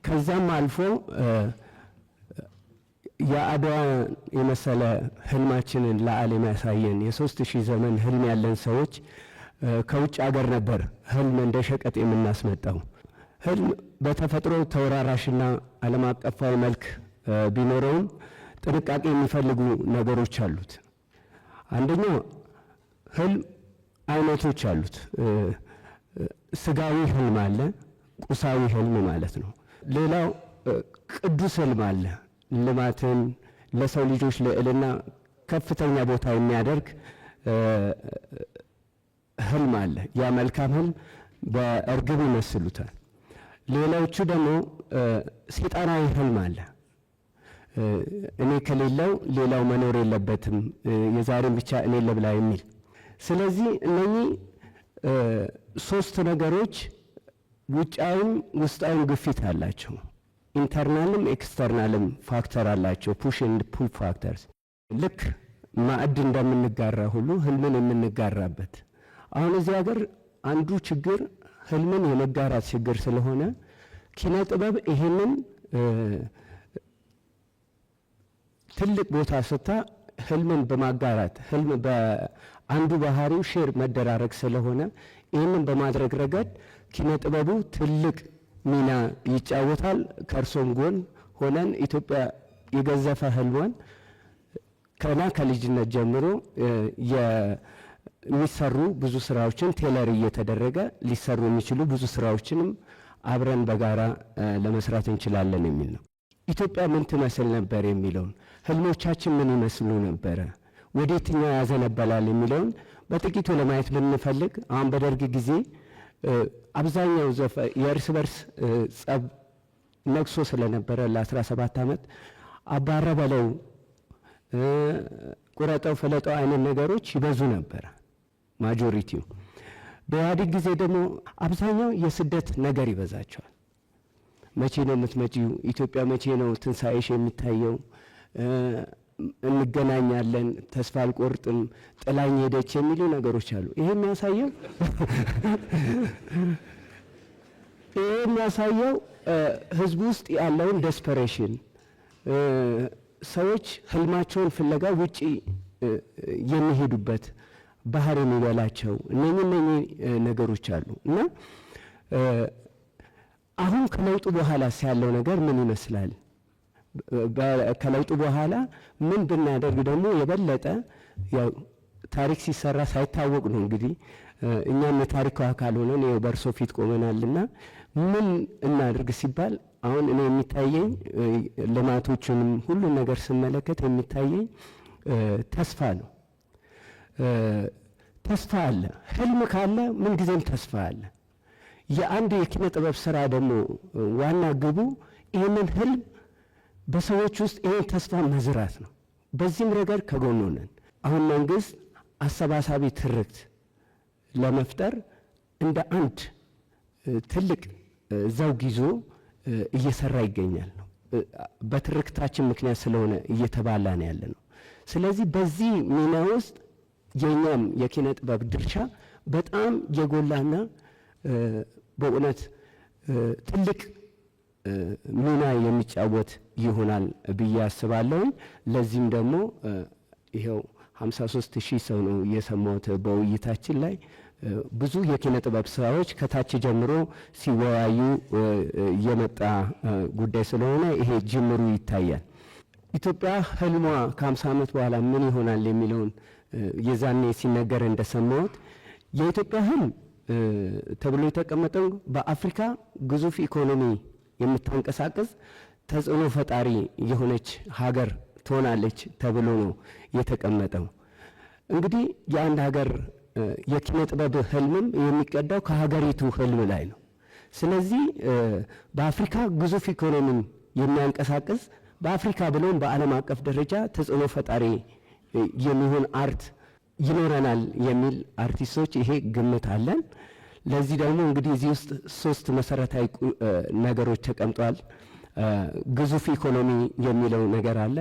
ከዛም አልፎ የአድዋ የመሰለ ህልማችንን ለዓለም ያሳየን የ3000 ዘመን ህልም ያለን ሰዎች ከውጭ ሀገር ነበር ህልም እንደ ሸቀጥ የምናስመጣው። ህልም በተፈጥሮ ተወራራሽና ዓለም አቀፋዊ መልክ ቢኖረውም ጥንቃቄ የሚፈልጉ ነገሮች አሉት። አንደኛው ህልም አይነቶች አሉት። ስጋዊ ህልም አለ፣ ቁሳዊ ህልም ማለት ነው። ሌላው ቅዱስ ህልም አለ። ልማትን ለሰው ልጆች ልዕልና ከፍተኛ ቦታ የሚያደርግ ህልም አለ። ያ መልካም ህልም በእርግብ ይመስሉታል። ሌላዎቹ ደግሞ ሰይጣናዊ ህልም አለ። እኔ ከሌለው ሌላው መኖር የለበትም፣ የዛሬን ብቻ እኔ ለብላ የሚል። ስለዚህ እነኚህ 3 ነገሮች ውጫዊም ውስጣዊም ግፊት አላቸው። ኢንተርናልም ኤክስተርናልም ፋክተር አላቸው። ፑሽ ኤንድ ፑል ፋክተርስ። ልክ ማዕድ እንደምንጋራ ሁሉ ህልምን የምንጋራበት። አሁን እዚህ ሀገር አንዱ ችግር ህልምን የመጋራት ችግር ስለሆነ ኪነ ጥበብ ይሄንን ትልቅ ቦታ ስታ ህልምን በማጋራት ህልም በአንዱ ባህሪው ሼር መደራረግ ስለሆነ ይህንን በማድረግ ረገድ ኪነ ጥበቡ ትልቅ ሚና ይጫወታል። ከእርሶም ጎን ሆነን ኢትዮጵያ የገዘፈ ህልሟን ከልጅነት ጀምሮ የሚሰሩ ብዙ ስራዎችን ቴለር እየተደረገ ሊሰሩ የሚችሉ ብዙ ስራዎችንም አብረን በጋራ ለመስራት እንችላለን የሚል ነው። ኢትዮጵያ ምን ትመስል ነበር የሚለውን ህልሞቻችን ምን ይመስሉ ነበረ፣ ወዴትኛው ያዘነበላል የሚለውን በጥቂቱ ለማየት ብንፈልግ አሁን በደርግ ጊዜ አብዛኛው የእርስ በርስ ጸብ ነግሶ ስለነበረ ለ17 ዓመት አባረ በለው ቁረጠው ፈለጠው አይነት ነገሮች ይበዙ ነበር ማጆሪቲው። በኢህአዴግ ጊዜ ደግሞ አብዛኛው የስደት ነገር ይበዛቸዋል። መቼ ነው የምትመጪው? ኢትዮጵያ መቼ ነው ትንሣኤሽ የሚታየው? እንገናኛለን፣ ተስፋ አልቆርጥም፣ ጥላኝ ሄደች የሚሉ ነገሮች አሉ። ይሄ የሚያሳየው ህዝቡ ውስጥ ያለውን ዴስፐሬሽን፣ ሰዎች ህልማቸውን ፍለጋ ውጪ የሚሄዱበት ባህር የሚበላቸው እነኚህ ነገሮች አሉ እና አሁን ከለውጡ በኋላ ያለው ነገር ምን ይመስላል? ከለውጡ በኋላ ምን ብናደርግ ደግሞ የበለጠ ያው ታሪክ ሲሰራ ሳይታወቅ ነው እንግዲህ እኛም የታሪኩ አካል ሆነን ይኸው በእርሶ ፊት ቆመናልና ምን እናድርግ ሲባል አሁን እኔ የሚታየኝ ልማቶቹንም ሁሉ ነገር ስመለከት የሚታየኝ ተስፋ ነው። ተስፋ አለ። ህልም ካለ ምን ጊዜም ተስፋ አለ። የአንድ የኪነ ጥበብ ስራ ደግሞ ዋና ግቡ ይህንን ህልም በሰዎች ውስጥ ይህን ተስፋ መዝራት ነው። በዚህም ረገድ ከጎኑ ነን። አሁን መንግስት አሰባሳቢ ትርክት ለመፍጠር እንደ አንድ ትልቅ ዘውግ ይዞ እየሰራ ይገኛል ነው። በትርክታችን ምክንያት ስለሆነ እየተባላ ነው ያለ ነው። ስለዚህ በዚህ ሚና ውስጥ የኛም የኪነ ጥበብ ድርሻ በጣም የጎላና በእውነት ትልቅ ሚና የሚጫወት ይሆናል ብዬ አስባለሁ። ለዚህም ደግሞ ይሄው 53,000 ሰው ነው የሰማሁት በውይይታችን ላይ ብዙ የኪነ ጥበብ ስራዎች ከታች ጀምሮ ሲወያዩ የመጣ ጉዳይ ስለሆነ ይሄ ጅምሩ ይታያል። ኢትዮጵያ ህልሟ ከ50 ዓመት በኋላ ምን ይሆናል የሚለውን የዛኔ ሲነገር እንደሰማሁት የኢትዮጵያ ህልም ተብሎ የተቀመጠው በአፍሪካ ግዙፍ ኢኮኖሚ የምታንቀሳቀስ ተጽዕኖ ፈጣሪ የሆነች ሀገር ትሆናለች ተብሎ ነው የተቀመጠው። እንግዲህ የአንድ ሀገር የኪነ ጥበብ ህልምም የሚቀዳው ከሀገሪቱ ህልም ላይ ነው። ስለዚህ በአፍሪካ ግዙፍ ኢኮኖሚን የሚያንቀሳቅስ በአፍሪካ ብሎም በዓለም አቀፍ ደረጃ ተጽዕኖ ፈጣሪ የሚሆን አርት ይኖረናል የሚል አርቲስቶች ይሄ ግምት አለን። ለዚህ ደግሞ እንግዲህ እዚህ ውስጥ 3 መሰረታዊ ነገሮች ተቀምጧል። ግዙፍ ኢኮኖሚ የሚለው ነገር አለ።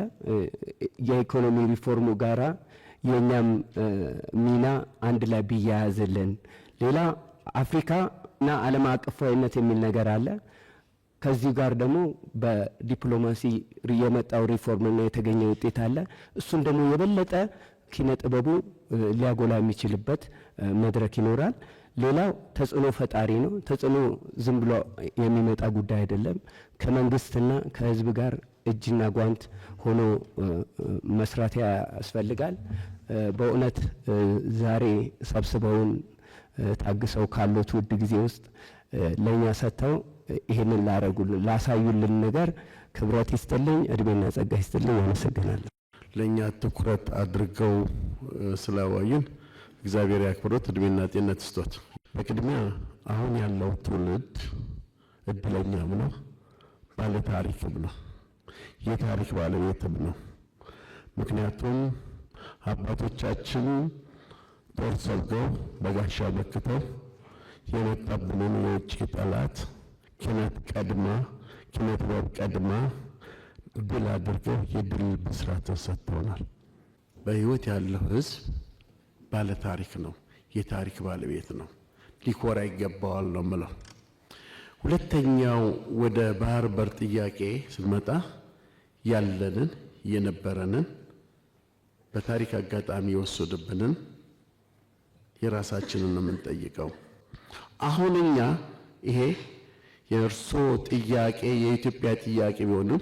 የኢኮኖሚ ሪፎርሙ ጋራ የኛም ሚና አንድ ላይ ቢያያዝልን። ሌላ አፍሪካና ዓለም አቀፋዊነት የሚል ነገር አለ። ከዚህ ጋር ደግሞ በዲፕሎማሲ የመጣው ሪፎርምና የተገኘ ውጤት አለ። እሱን ደግሞ የበለጠ ኪነ ጥበቡ ሊያጎላ የሚችልበት መድረክ ይኖራል። ሌላው ተጽዕኖ ፈጣሪ ነው። ተጽዕኖ ዝም ብሎ የሚመጣ ጉዳይ አይደለም። ከመንግስትና ከህዝብ ጋር እጅና ጓንት ሆኖ መስራት ያስፈልጋል። በእውነት ዛሬ ሰብስበውን ታግሰው ካሉት ውድ ጊዜ ውስጥ ለእኛ ሰጥተው ይህንን ላረጉልን ላሳዩልን ነገር ክብረት ይስጥልኝ፣ እድሜና ጸጋ ይስጥልኝ። አመሰግናለሁ። ለእኛ ትኩረት አድርገው ስላዋዩን እግዚአብሔር ያክብሮት፣ እድሜና ጤንነት ይስጦት። በቅድሚያ አሁን ያለው ትውልድ እድለኛም ነው፣ ባለ ታሪክም ነው፣ የታሪክ ባለቤትም ነው። ምክንያቱም አባቶቻችን ጦር ሰብገው በጋሻ መክተው የመጣብንን የውጭ ጠላት ኪነ ጥበብ ቀድማ ድል አድርገው የድል ብስራትን ሰጥተውናል። በህይወት ያለው ህዝብ ባለ ታሪክ ነው፣ የታሪክ ባለቤት ነው፣ ሊኮራ ይገባዋል ነው የምለው። ሁለተኛው ወደ ባህር በር ጥያቄ ስንመጣ ያለንን የነበረንን በታሪክ አጋጣሚ የወሰዱብንን የራሳችንን ነው የምንጠይቀው። አሁን እኛ ይሄ የእርሶ ጥያቄ የኢትዮጵያ ጥያቄ ቢሆንም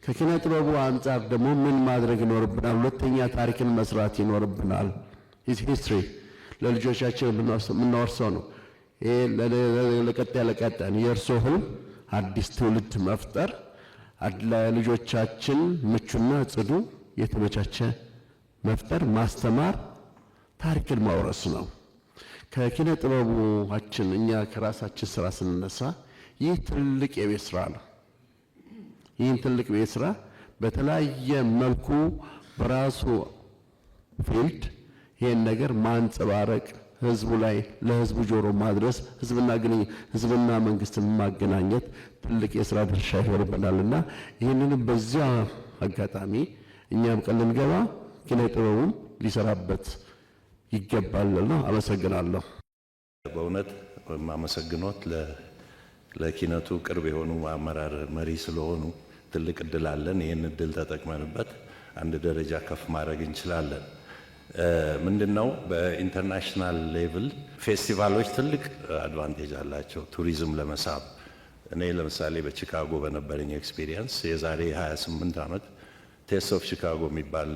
ከኪነ ጥበቡ አንጻር ደግሞ ምን ማድረግ ይኖርብናል? ሁለተኛ ታሪክን መስራት ይኖርብናል። ሂስትሪ ለልጆቻችን የምናወርሰው ነው። ይሄ ለቀጣይ የእርሶ ህልም አዲስ ትውልድ መፍጠር፣ ለልጆቻችን ምቹና ጽዱ የተመቻቸ መፍጠር፣ ማስተማር፣ ታሪክን ማውረስ ነው። ከኪነ ጥበባችን እኛ ከራሳችን ስራ ስንነሳ ይህ ትልቅ የቤት ስራ ነው። ይህን ትልቅ የቤት ስራ በተለያየ መልኩ በራሱ ፊልድ ይህን ነገር ማንጸባረቅ፣ ህዝቡ ላይ ለህዝቡ ጆሮ ማድረስ፣ ህዝብና መንግስትን ማገናኘት ትልቅ የስራ ድርሻ ይኖርብናልና ይህንንም በዚያ አጋጣሚ እኛም ቀን ልንገባ ኪነ ጥበቡም ሊሰራበት ይገባልና አመሰግናለሁ። በእውነት ማመሰግኖት ለኪነቱ ቅርብ የሆኑ አመራር መሪ ስለሆኑ ትልቅ እድል አለን። ይህን እድል ተጠቅመንበት አንድ ደረጃ ከፍ ማድረግ እንችላለን። ምንድነው በኢንተርናሽናል ሌቭል ፌስቲቫሎች ትልቅ አድቫንቴጅ አላቸው ቱሪዝም ለመሳብ። እኔ ለምሳሌ በቺካጎ በነበረኝ ኤክስፒሪየንስ የዛሬ 28 ዓመት ቴስት ኦፍ ቺካጎ የሚባል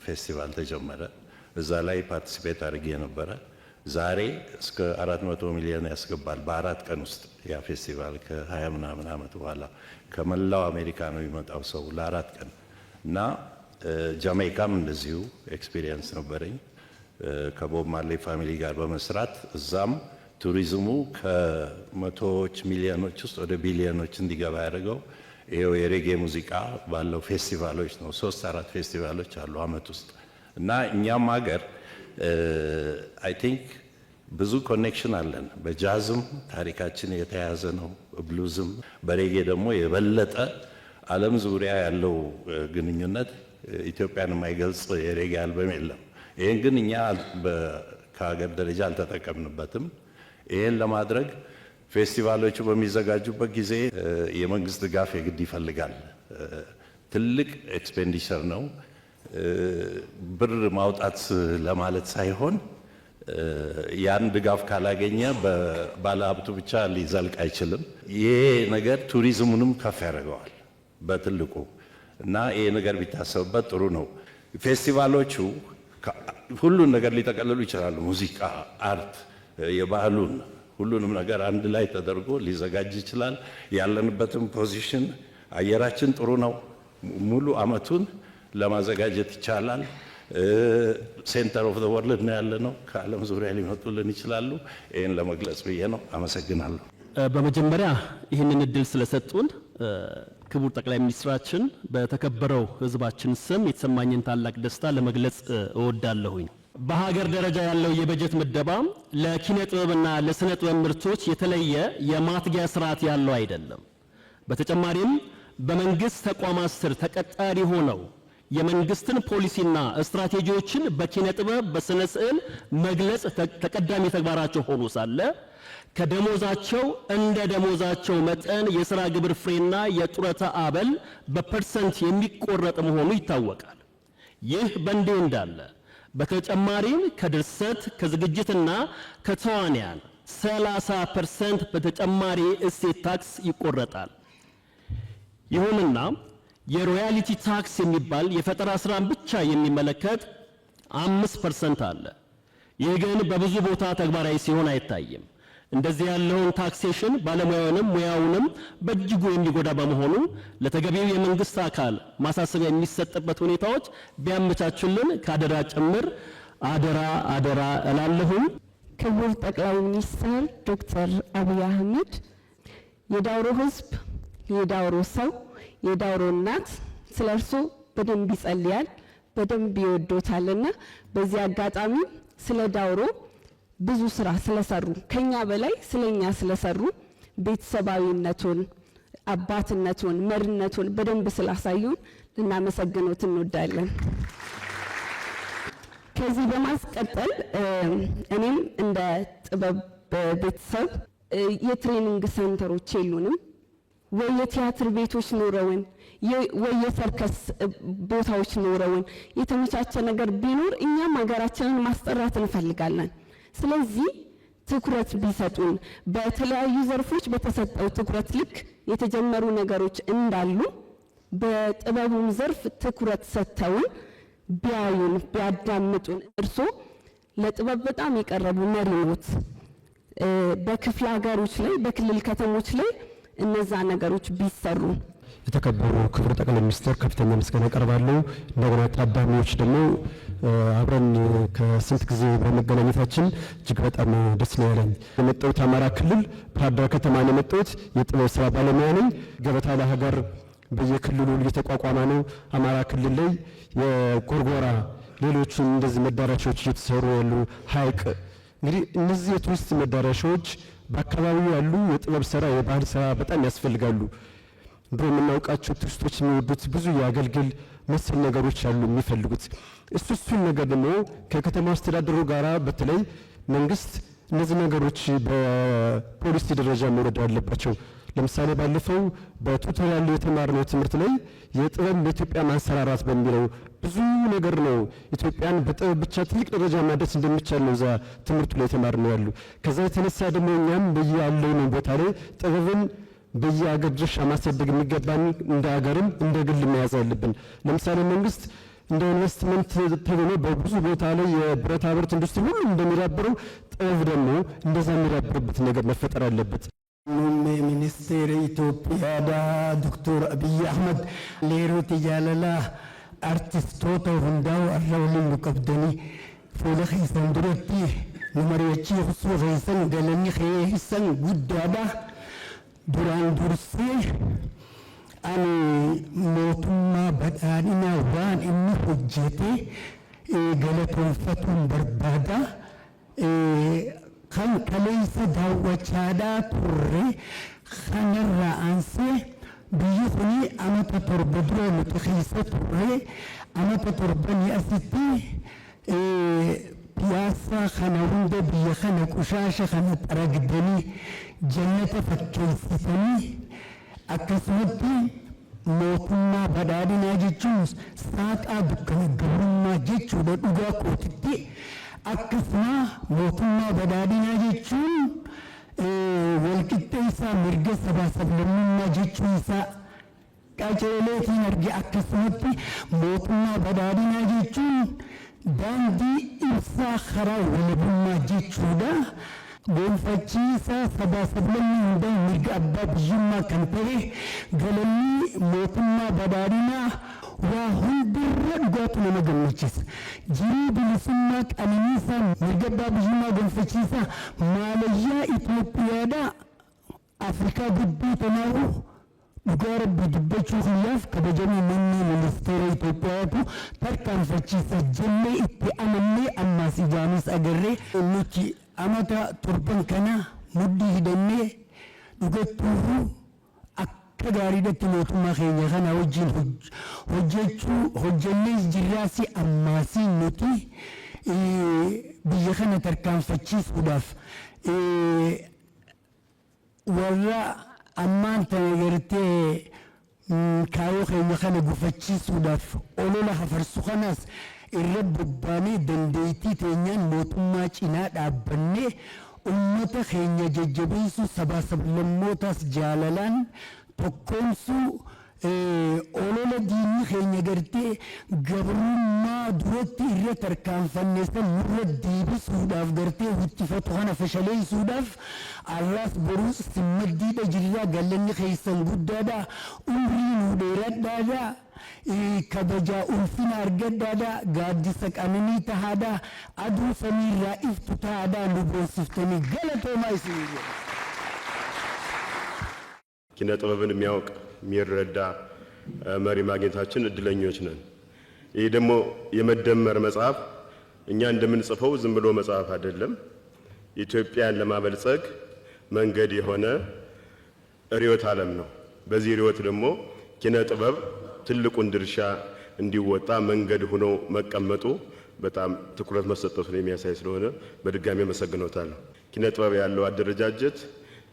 ፌስቲቫል ተጀመረ። እዛ ላይ ፓርቲሲፔት አድርጌ ነበረ። ዛሬ እስከ 400 ሚሊዮን ያስገባል በ4 ቀን ውስጥ ያ ፌስቲቫል ከ20 ምናምን ዓመት በኋላ ከመላው አሜሪካ ነው የሚመጣው ሰው ለ4 ቀን እና ጃሜይካም እንደዚሁ ኤክስፒሪየንስ ነበረኝ ከቦብ ማርሌ ፋሚሊ ጋር በመስራት እዛም ቱሪዝሙ ከመቶዎች ሚሊዮኖች ውስጥ ወደ ቢሊዮኖች እንዲገባ ያደርገው ይሄው የሬጌ ሙዚቃ ባለው ፌስቲቫሎች ነው። 3-4 ፌስቲቫሎች አሉ አመት ውስጥ እና እኛም ሀገር አይ ቲንክ ብዙ ኮኔክሽን አለን። በጃዝም ታሪካችን የተያያዘ ነው፣ ብሉዝም፣ በሬጌ ደግሞ የበለጠ ዓለም ዙሪያ ያለው ግንኙነት ኢትዮጵያን የማይገልጽ የሬጌ አልበም የለም። ይህን ግን እኛ ከሀገር ደረጃ አልተጠቀምንበትም። ይህን ለማድረግ ፌስቲቫሎቹ በሚዘጋጁበት ጊዜ የመንግስት ድጋፍ የግድ ይፈልጋል። ትልቅ ኤክስፔንዲቸር ነው። ብር ማውጣት ለማለት ሳይሆን ያን ድጋፍ ካላገኘ ባለሀብቱ ብቻ ሊዘልቅ አይችልም። ይሄ ነገር ቱሪዝሙንም ከፍ ያደርገዋል በትልቁ እና ይሄ ነገር ቢታሰብበት ጥሩ ነው። ፌስቲቫሎቹ ሁሉን ነገር ሊጠቀልሉ ይችላሉ። ሙዚቃ፣ አርት፣ የባህሉን ሁሉንም ነገር አንድ ላይ ተደርጎ ሊዘጋጅ ይችላል። ያለንበትም ፖዚሽን አየራችን ጥሩ ነው። ሙሉ አመቱን ለማዘጋጀት ይቻላል። ሴንተር ኦፍ ዘ ወርልድ ነው ያለነው። ከዓለም ዙሪያ ሊመጡልን ይችላሉ። ይህን ለመግለጽ ብዬ ነው። አመሰግናለሁ። በመጀመሪያ ይህንን እድል ስለሰጡን ክቡር ጠቅላይ ሚኒስትራችን በተከበረው ህዝባችን ስም የተሰማኝን ታላቅ ደስታ ለመግለጽ እወዳለሁኝ። በሀገር ደረጃ ያለው የበጀት ምደባ ለኪነ ጥበብና ለስነ ጥበብ ምርቶች የተለየ የማትጊያ ስርዓት ያለው አይደለም። በተጨማሪም በመንግስት ተቋማት ስር ተቀጣሪ ሆነው የመንግስትን ፖሊሲና ስትራቴጂዎችን በኪነ ጥበብ በስነ ስዕል መግለጽ ተቀዳሚ ተግባራቸው ሆኖ ሳለ ከደሞዛቸው እንደ ደሞዛቸው መጠን የሥራ ግብር ፍሬና የጡረታ አበል በፐርሰንት የሚቆረጥ መሆኑ ይታወቃል። ይህ በእንዲህ እንዳለ በተጨማሪም ከድርሰት ከዝግጅትና ከተዋንያን 30% በተጨማሪ እሴት ታክስ ይቆረጣል። ይሁንና የሮያሊቲ ታክስ የሚባል የፈጠራ ስራን ብቻ የሚመለከት 5% አለ። ይህ ግን በብዙ ቦታ ተግባራዊ ሲሆን አይታይም። እንደዚህ ያለውን ታክሴሽን ባለሙያውንም ሙያውንም በእጅጉ የሚጎዳ በመሆኑ ለተገቢው የመንግስት አካል ማሳሰቢያ የሚሰጥበት ሁኔታዎች ቢያመቻቹልን ካደራ ጭምር አደራ እላለሁም። ክቡር ጠቅላይ ሚኒስትር ዶክተር አብይ አህመድ የዳውሮ ህዝብ፣ የዳውሮ ሰው፣ የዳውሮ እናት ስለ እርሱ በደንብ ይጸልያል፣ በደንብ ይወዶታልና በዚህ አጋጣሚ ስለ ዳውሮ ብዙ ስራ ስለሰሩ ከኛ በላይ ስለኛ ስለሰሩ ቤተሰባዊነቱን፣ አባትነቱን፣ መሪነቱን በደንብ ስላሳዩን ልናመሰግኖት እንወዳለን። ከዚህ በማስቀጠል እኔም እንደ ጥበብ ቤተሰብ የትሬኒንግ ሴንተሮች የሉንም ወይ የቲያትር ቤቶች ኖረውን ወይ የሰርከስ ቦታዎች ኖረውን የተመቻቸ ነገር ቢኖር እኛም ሀገራችንን ማስጠራት እንፈልጋለን። ስለዚህ ትኩረት ቢሰጡን በተለያዩ ዘርፎች በተሰጠው ትኩረት ልክ የተጀመሩ ነገሮች እንዳሉ በጥበቡም ዘርፍ ትኩረት ሰጥተውን ቢያዩን ቢያዳምጡን። እርሶ ለጥበብ በጣም የቀረቡ መሪ ኖት። በክፍለ ሀገሮች ላይ በክልል ከተሞች ላይ እነዛ ነገሮች ቢሰሩ የተከበሩ ክቡር ጠቅላይ ሚኒስትር ከፍተኛ ምስጋና ያቀርባለሁ። እንደገና ታዳሚዎች ደግሞ አብረን ከስንት ጊዜ በመገናኘታችን እጅግ በጣም ደስ ነው ያለኝ። የመጣሁት አማራ ክልል ባህር ዳር ከተማ ነው የመጣሁት። የጥበብ ስራ ባለሙያ ነኝ። ገበታ ለሀገር በየክልሉ እየተቋቋመ ነው። አማራ ክልል ላይ የጎርጎራ ሌሎችም እንደዚህ መዳረሻዎች እየተሰሩ ያሉ ሐይቅ እንግዲህ እነዚህ የቱሪስት መዳረሻዎች በአካባቢው ያሉ የጥበብ ስራ የባህል ስራ በጣም ያስፈልጋሉ። ድሮ የምናውቃቸው ቱሪስቶች የሚወዱት ብዙ የአገልግል መሰል ነገሮች አሉ የሚፈልጉት። እሱን ነገር ደግሞ ከከተማ አስተዳደሩ ጋራ በተለይ መንግስት እነዚህ ነገሮች በፖሊሲ ደረጃ መውረድ አለባቸው። ለምሳሌ ባለፈው በቱቶሪያል የተማርነው ትምህርት ላይ የጥበብ በኢትዮጵያ ማንሰራራት በሚለው ብዙ ነገር ነው ኢትዮጵያን በጥበብ ብቻ ትልቅ ደረጃ ማድረስ እንደሚቻል ነው እዛ ትምህርቱ ላይ የተማርነው ያሉ። ከዛ የተነሳ ደግሞ እኛም በያለውን ቦታ ላይ ጥበብን በየአገር ድርሻ ማሳደግ የሚገባን እንደ ሀገርም እንደ ግል መያዝ አለብን። ለምሳሌ መንግስት እንደ ኢንቨስትመንት ተብሎ በብዙ ቦታ ላይ የብረታ ብረት ኢንዱስትሪ ሁሉ እንደሚዳብረው ጥበብ ደግሞ እንደዛ የሚዳብርበት ነገር መፈጠር አለበት። ሚኒስቴር ኢትዮጵያ ዶክተር አብይ አህመድ ሌሮት ያለላ አርቲስቶታ ሁንዳው አራውልን ቀብደኒ ፉለ ኸይሰን ድረቲ ኑመሪያቺ ሁሱ ኸይሰን ገለኒ ኸይሰን ጉዳዳ ዱራን ዱርሴ አኒ ሞቱማ በዳኒና ዋን እኒ ሁጀቴ ገለቶንፈቱን በርባዳ kan kaleessa daawwachaadhaa turre kanarraa aansee biyyi kuni amata torba dura nuti keessa turre amata torbanii asitti piyaasaa kana hunda biyya kana qushaasha kana xaragdanii jannata fakkeessitanii akkasumatti mootummaa badhaadhinaa jechuun saaqaa dukkana gabrummaa jechuudha dhugaa kootitti. akkasuma mootummaa badhaadhinaa jechuun walqixxee isaa mirga sabaa sablammummaa jechuun isaa qaceeleetiin arge. akkasumatti mootummaa badhaadhinaa jechuun daandii ibsaa karaa walabummaa jechuudha. gonfachiisaa sabaa sablammii hundaa mirga abbaa biyyummaa kan ta'e galanni mootummaa badhaadhinaa waa hundarra dhugaatu nama gammachiisa. jirii bilisummaa qananiisaa mirga abbaa biyyummaa gonfachiisaa maalayyaa Itoophiyaadhaa Afrikaa gudduu tanaahu dhugaa rabbii dubbachuu hiyyaaf kabajamuu manni ministeera Itoophiyaatu tarkaanfachiisa jennee itti amannee ammaas ijaanis agarree nuti amata torban kana muddii hidhannee dhugattuuhu akka gaariidhatti mootummaa keenya kana wajjin hojjennees jirraasi ammaasii nuti biyya kana tarkaanfachiisuudhaaf warra ammaan tana gartee kaayoo keenya kana gufachiisuudhaaf olola hafarsu kanaas irra bobbaanee dandeettii teenyaan mootummaa cinaa dhaabbannee ummata keenya jajjabeessuu sabaa sablammootaas jaalalaan tokkoomsuu olola diinni keenya gartee gabrummaa duratti irra tarkaanfannee san nurra deebisuudhaaf gartee huttifatu kana fashaleessuudhaaf arraas boruus simmaddiidha jirraa galanni keessan guddaadha umrii nu dheeradhaadha kabajaa ulfina argaddaadha gaaddisa qananii tahaadha aduu samiirraa iftu tahaadha nu boonsiftanii galatoomaa isinii jedha. ኪነ ጥበብን የሚያውቅ የሚረዳ መሪ ማግኘታችን እድለኞች ነን። ይህ ደግሞ የመደመር መጽሐፍ እኛ እንደምንጽፈው ዝም ብሎ መጽሐፍ አይደለም። ኢትዮጵያን ለማበልጸግ መንገድ የሆነ ርዕዮተ ዓለም ነው። በዚህ ርዕዮት ደግሞ ኪነ ጥበብ ትልቁን ድርሻ እንዲወጣ መንገድ ሆኖ መቀመጡ በጣም ትኩረት መሰጠቱን የሚያሳይ ስለሆነ በድጋሚ አመሰግኖታለሁ። ኪነ ጥበብ ያለው አደረጃጀት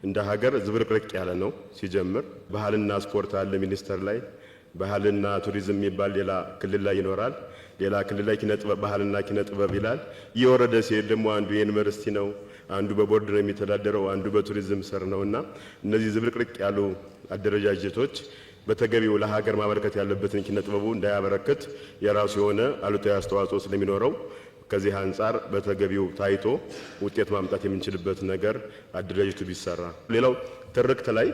እንደ ሀገር ዝብርቅርቅ ያለ ነው። ሲጀምር ባህልና ስፖርት አለ ሚኒስቴር ላይ፣ ባህልና ቱሪዝም የሚባል ሌላ ክልል ላይ ይኖራል። ሌላ ክልል ላይ ኪነ ጥበብ ባህልና ኪነ ጥበብ ይላል። እየወረደ ሲሄድ ደግሞ አንዱ የዩኒቨርሲቲ ነው፣ አንዱ በቦርድ ነው የሚተዳደረው፣ አንዱ በቱሪዝም ስር ነውና እነዚህ ዝብርቅርቅ ያሉ አደረጃጀቶች በተገቢው ለሀገር ማበረከት ያለበትን ኪነ ጥበቡ እንዳያበረከት የራሱ የሆነ አሉታዊ አስተዋጽኦ ስለሚኖረው ከዚህ አንፃር በተገቢው ታይቶ ውጤት ማምጣት የምንችልበት ነገር አደረጃጀቱ ቢሰራ። ሌላው ትርክት ላይ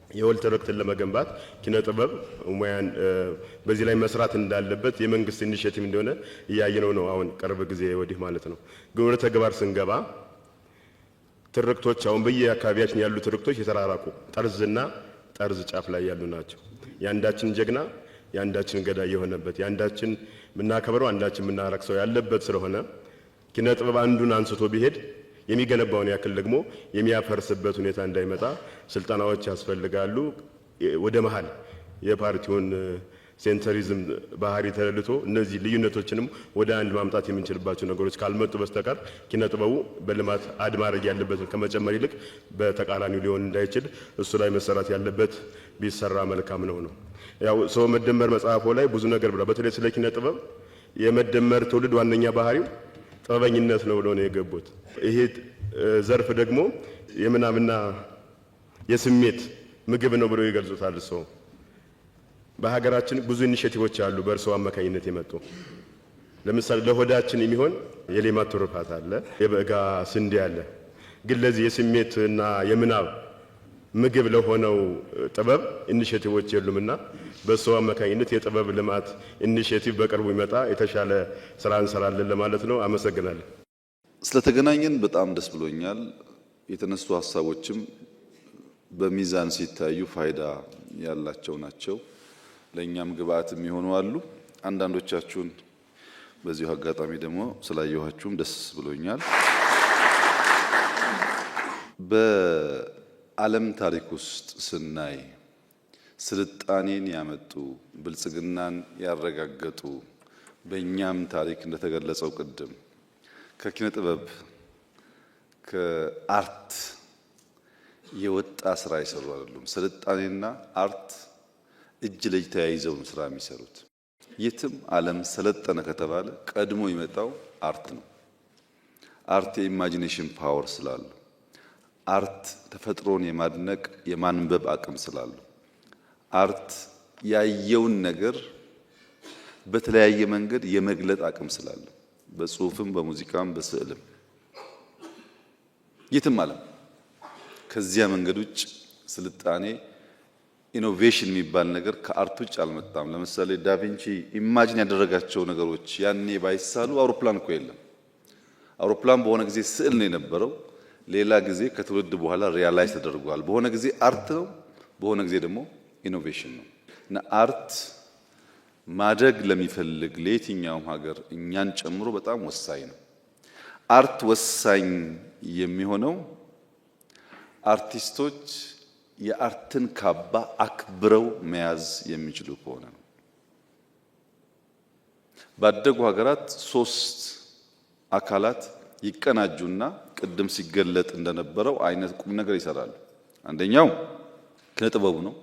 የወል ትርክትን ለመገንባት ኪነ ጥበብ ሙያን በዚህ ላይ መስራት እንዳለበት የመንግስት ኢኒሼቲቭ እንደሆነ እያየነው ነው አሁን ቅርብ ጊዜ ወዲህ ማለት ነው። ግን ወደ ተግባር ስንገባ ትርክቶች አሁን በየአካባቢያችን ያሉ ትርክቶች የተራራቁ ጠርዝና ጠርዝ ጫፍ ላይ ያሉ ናቸው። ያንዳችን ጀግና ያንዳችን ገዳይ የሆነበት ያንዳችን ምናከብረው አንዳችን ምናረክሰው ያለበት ስለሆነ ኪነ ጥበብ አንዱን አንስቶ ቢሄድ የሚገነባውን ያክል ደግሞ የሚያፈርስበት ሁኔታ እንዳይመጣ ስልጠናዎች ያስፈልጋሉ። ወደ መሃል የፓርቲውን ሴንተሪዝም ባህሪ ተለልቶ እነዚህ ልዩነቶችንም ወደ አንድ ማምጣት የምንችልባቸው ነገሮች ካልመጡ በስተቀር ኪነ ጥበቡ በልማት አድ ማድረግ ያለበትን ከመጨመር ይልቅ በተቃራኒው ሊሆን እንዳይችል እሱ ላይ መሰራት ያለበት ቢሰራ መልካም ነው። ያው ሰው መደመር መጽሐፎ ላይ ብዙ ነገር ብሏል። በተለይ ስለ ኪነ ጥበብ የመደመር ትውልድ ዋነኛ ባህሪው ጥበበኝነት ነው ብለው ነው የገቡት። ይሄ ዘርፍ ደግሞ የምናምና የስሜት ምግብ ነው ብለው ይገልጹታል። ሰው በሀገራችን ብዙ ኢኒሼቲቮች አሉ በእርሰው አማካኝነት የመጡ ለምሳሌ ለሆዳችን የሚሆን የሌማት ትሩፋት አለ፣ የበጋ ስንዴ አለ። ግን ለዚህ የስሜትና የምናብ ምግብ ለሆነው ጥበብ ኢኒሼቲቮች የሉምና በሰው አማካኝነት የጥበብ ልማት ኢኒሼቲቭ በቅርቡ ይመጣ የተሻለ ስራ እንሰራለን ለማለት ነው። አመሰግናለሁ። ስለተገናኘን በጣም ደስ ብሎኛል። የተነሱ ሀሳቦችም በሚዛን ሲታዩ ፋይዳ ያላቸው ናቸው። ለኛም ግብአት የሚሆኑ አሉ። አንዳንዶቻችሁን በዚሁ አጋጣሚ ደግሞ ስላየኋችሁም ደስ ብሎኛል። በዓለም ታሪክ ውስጥ ስናይ ስልጣኔን ያመጡ ብልጽግናን ያረጋገጡ በእኛም ታሪክ እንደተገለጸው ቅድም ከኪነ ጥበብ ከአርት የወጣ ስራ ይሰሩ አይደሉም። ስልጣኔና አርት እጅ ለእጅ ተያይዘው ነው ስራ የሚሰሩት። የትም ዓለም ሰለጠነ ከተባለ ቀድሞ ይመጣው አርት ነው። አርት የኢማጂኔሽን ፓወር ስላለው፣ አርት ተፈጥሮን የማድነቅ የማንበብ አቅም ስላለው፣ አርት ያየውን ነገር በተለያየ መንገድ የመግለጥ አቅም ስላለው፣ በጽሁፍም በሙዚቃም በስዕልም የትም ዓለም ከዚያ መንገድ ውጭ ስልጣኔ ኢኖቬሽን የሚባል ነገር ከአርት ውጭ አልመጣም። ለምሳሌ ዳቪንቺ ኢማጂን ያደረጋቸው ነገሮች ያኔ ባይሳሉ አውሮፕላን እኮ የለም። አውሮፕላን በሆነ ጊዜ ስዕል ነው የነበረው፣ ሌላ ጊዜ ከትውልድ በኋላ ሪያላይዝ ተደርጓል። በሆነ ጊዜ አርት ነው፣ በሆነ ጊዜ ደግሞ ኢኖቬሽን ነው እና አርት ማደግ ለሚፈልግ ለየትኛውም ሀገር እኛን ጨምሮ በጣም ወሳኝ ነው። አርት ወሳኝ የሚሆነው አርቲስቶች የአርትን ካባ አክብረው መያዝ የሚችሉ ከሆነ ነው። ባደጉ ሀገራት ሶስት አካላት ይቀናጁና ቅድም ሲገለጥ እንደነበረው አይነት ቁም ነገር ይሰራሉ። አንደኛው ኪነ ጥበቡ ነው፣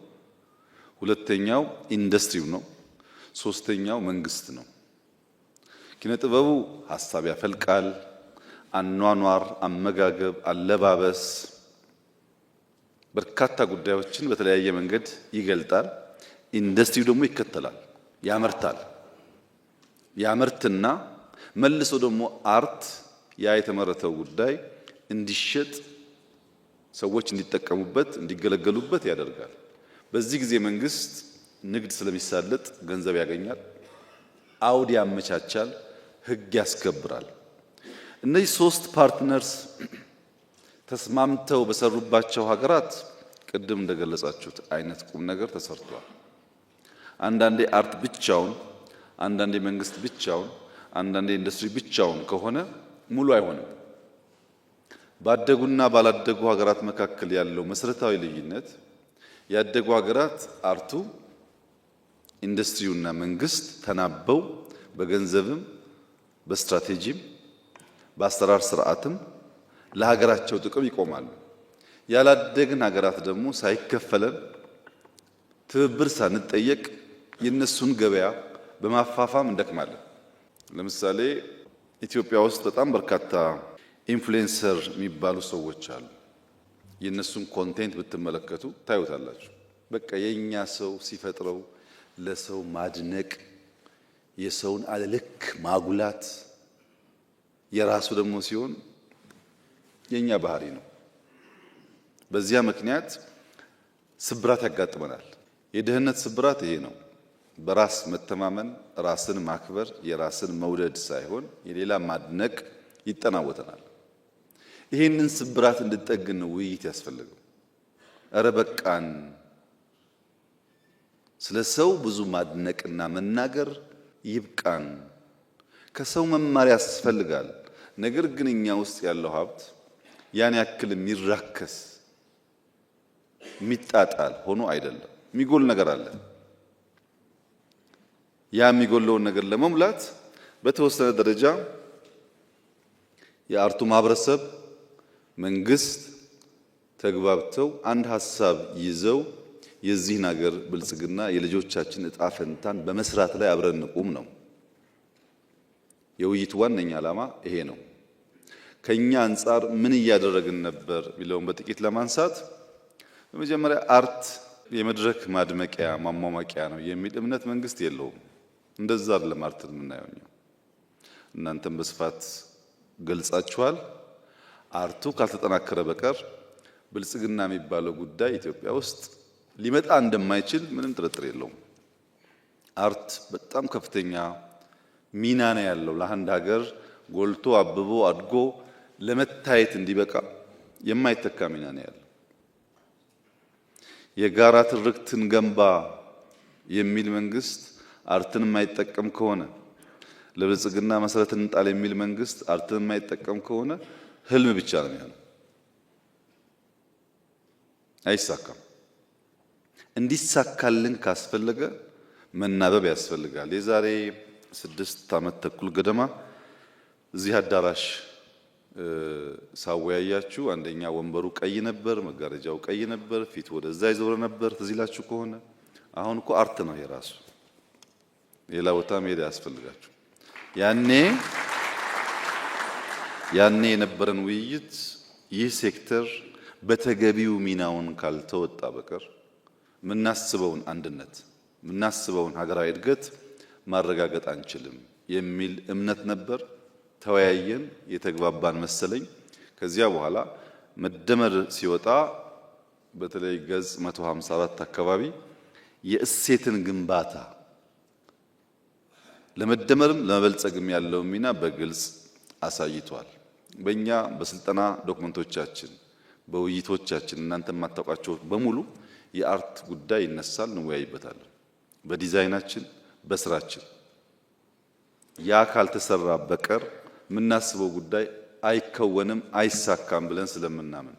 ሁለተኛው ኢንዱስትሪው ነው፣ ሶስተኛው መንግስት ነው። ኪነ ጥበቡ ሀሳብ ያፈልቃል፣ አኗኗር፣ አመጋገብ፣ አለባበስ በርካታ ጉዳዮችን በተለያየ መንገድ ይገልጣል። ኢንዱስትሪው ደግሞ ይከተላል፣ ያመርታል። ያመርትና መልሶ ደግሞ አርት ያ የተመረተው ጉዳይ እንዲሸጥ፣ ሰዎች እንዲጠቀሙበት፣ እንዲገለገሉበት ያደርጋል። በዚህ ጊዜ መንግስት ንግድ ስለሚሳለጥ ገንዘብ ያገኛል፣ አውድ ያመቻቻል፣ ህግ ያስከብራል። እነዚህ ሶስት ፓርትነርስ ተስማምተው በሰሩባቸው ሀገራት ቅድም እንደገለጻችሁት አይነት ቁም ነገር ተሰርቷል። አንዳንዴ አርት ብቻውን፣ አንዳንዴ መንግስት ብቻውን፣ አንዳንዴ ኢንዱስትሪ ብቻውን ከሆነ ሙሉ አይሆንም። ባደጉና ባላደጉ ሀገራት መካከል ያለው መሰረታዊ ልዩነት ያደጉ ሀገራት አርቱ፣ ኢንዱስትሪውና መንግስት ተናበው በገንዘብም በስትራቴጂም በአሰራር ስርዓትም ለሀገራቸው ጥቅም ይቆማሉ። ያላደግን ሀገራት ደግሞ ሳይከፈለን ትብብር ሳንጠየቅ የነሱን ገበያ በማፋፋም እንደክማለን። ለምሳሌ ኢትዮጵያ ውስጥ በጣም በርካታ ኢንፍሉዌንሰር የሚባሉ ሰዎች አሉ። የነሱን ኮንቴንት ብትመለከቱ ታዩታላችሁ። በቃ የኛ ሰው ሲፈጥረው ለሰው ማድነቅ፣ የሰውን አለልክ ማጉላት የራሱ ደግሞ ሲሆን የኛ ባህሪ ነው። በዚያ ምክንያት ስብራት ያጋጥመናል። የድህነት ስብራት ይሄ ነው። በራስ መተማመን፣ ራስን ማክበር፣ የራስን መውደድ ሳይሆን የሌላ ማድነቅ ይጠናወተናል። ይህንን ስብራት እንድጠግን ነው ውይይት ያስፈልገው። እረ በቃን፣ ስለ ሰው ብዙ ማድነቅና መናገር ይብቃን። ከሰው መማር ያስፈልጋል። ነገር ግን እኛ ውስጥ ያለው ሀብት ያን ያክል የሚራከስ የሚጣጣል ሆኖ አይደለም። የሚጎል ነገር አለ። ያ የሚጎለውን ነገር ለመሙላት በተወሰነ ደረጃ የአርቱ ማህበረሰብ፣ መንግስት ተግባብተው አንድ ሀሳብ ይዘው የዚህን ሀገር ብልጽግና የልጆቻችን እጣ ፈንታን በመስራት ላይ አብረን እንቁም ነው። የውይይቱ ዋነኛ ዓላማ ይሄ ነው። ከኛ አንጻር ምን እያደረግን ነበር ቢለውን በጥቂት ለማንሳት በመጀመሪያ አርት የመድረክ ማድመቂያ ማሟሟቂያ ነው የሚል እምነት መንግስት የለውም። እንደዛ አይደለም አርትን የምናየው። እናንተም በስፋት ገልጻችኋል። አርቱ ካልተጠናከረ በቀር ብልጽግና የሚባለው ጉዳይ ኢትዮጵያ ውስጥ ሊመጣ እንደማይችል ምንም ጥርጥር የለውም። አርት በጣም ከፍተኛ ሚና ነው ያለው። ለአንድ ሀገር ጎልቶ አብቦ አድጎ ለመታየት እንዲበቃ የማይተካ ሚና ነው ያለው። የጋራ ትርክትን ገንባ የሚል መንግስት አርትን የማይጠቀም ከሆነ፣ ለብልጽግና መሰረት እንጣል የሚል መንግስት አርትን የማይጠቀም ከሆነ ህልም ብቻ ነው የሚሆነው፣ አይሳካም። እንዲሳካልን ካስፈለገ መናበብ ያስፈልጋል። የዛሬ 6 ዓመት ተኩል ገደማ እዚህ አዳራሽ ሳወያያችሁ አንደኛ ወንበሩ ቀይ ነበር፣ መጋረጃው ቀይ ነበር፣ ፊት ወደዛ ይዞረ ነበር። ትዝ ይላችሁ ከሆነ አሁን እኮ አርት ነው የራሱ። ሌላ ቦታ መሄድ ያስፈልጋችሁ። ያኔ የነበረን ውይይት ይህ ሴክተር በተገቢው ሚናውን ካልተወጣ በቀር ምናስበውን አንድነት ምናስበውን ሀገራዊ እድገት ማረጋገጥ አንችልም የሚል እምነት ነበር። ተወያየን፣ የተግባባን መሰለኝ። ከዚያ በኋላ መደመር ሲወጣ በተለይ ገጽ 154 አካባቢ የእሴትን ግንባታ ለመደመርም ለመበልጸግም ያለው ሚና በግልጽ አሳይቷል። በእኛ በስልጠና ዶክመንቶቻችን፣ በውይይቶቻችን እናንተ የማታውቋቸው በሙሉ የአርት ጉዳይ ይነሳል፣ እንወያይበታለን። በዲዛይናችን፣ በስራችን ያ ካልተሰራ በቀር የምናስበው ጉዳይ አይከወንም፣ አይሳካም ብለን ስለምናምን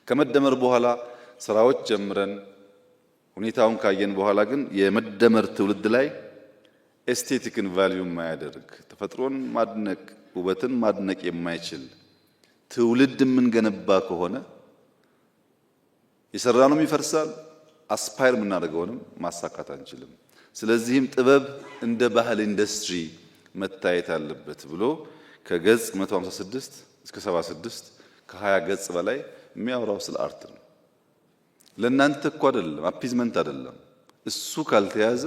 ከመደመር በኋላ ስራዎች ጀምረን ሁኔታውን ካየን በኋላ ግን የመደመር ትውልድ ላይ ኤስቴቲክን ቫልዩ የማያደርግ ተፈጥሮን ማድነቅ ውበትን ማድነቅ የማይችል ትውልድ የምንገነባ ከሆነ የሰራነውም ይፈርሳል፣ አስፓየር የምናደርገውንም ማሳካት አንችልም። ስለዚህም ጥበብ እንደ ባህል ኢንዱስትሪ መታየት አለበት ብሎ ከገጽ 156 እስከ 76 ከ20 ገጽ በላይ የሚያወራው ስለ አርት ነው። ለእናንተ እኮ አይደለም፣ አፒዝመንት አይደለም። እሱ ካልተያዘ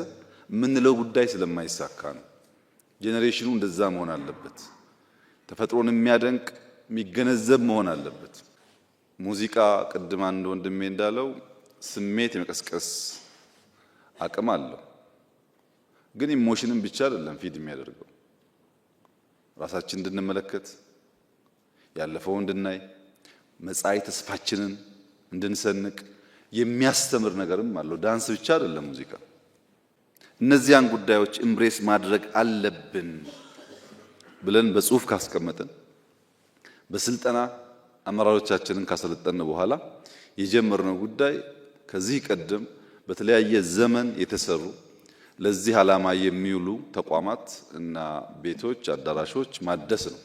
የምንለው ጉዳይ ስለማይሳካ ነው። ጄኔሬሽኑ እንደዛ መሆን አለበት። ተፈጥሮን የሚያደንቅ የሚገነዘብ መሆን አለበት። ሙዚቃ ቅድም አንድ ወንድሜ እንዳለው ስሜት የመቀስቀስ አቅም አለው። ግን ኢሞሽንን ብቻ አይደለም ፊድ የሚያደርገው። ራሳችን እንድንመለከት፣ ያለፈውን እንድናይ፣ መጻኢ ተስፋችንን እንድንሰንቅ የሚያስተምር ነገርም አለው። ዳንስ ብቻ አይደለም ሙዚቃ። እነዚያን ጉዳዮች ኢምብሬስ ማድረግ አለብን ብለን በጽሁፍ ካስቀመጥን፣ በስልጠና አመራሮቻችንን ካሰለጠን በኋላ የጀመርነው ጉዳይ ከዚህ ቀደም በተለያየ ዘመን የተሰሩ ለዚህ ዓላማ የሚውሉ ተቋማት እና ቤቶች፣ አዳራሾች ማደስ ነው።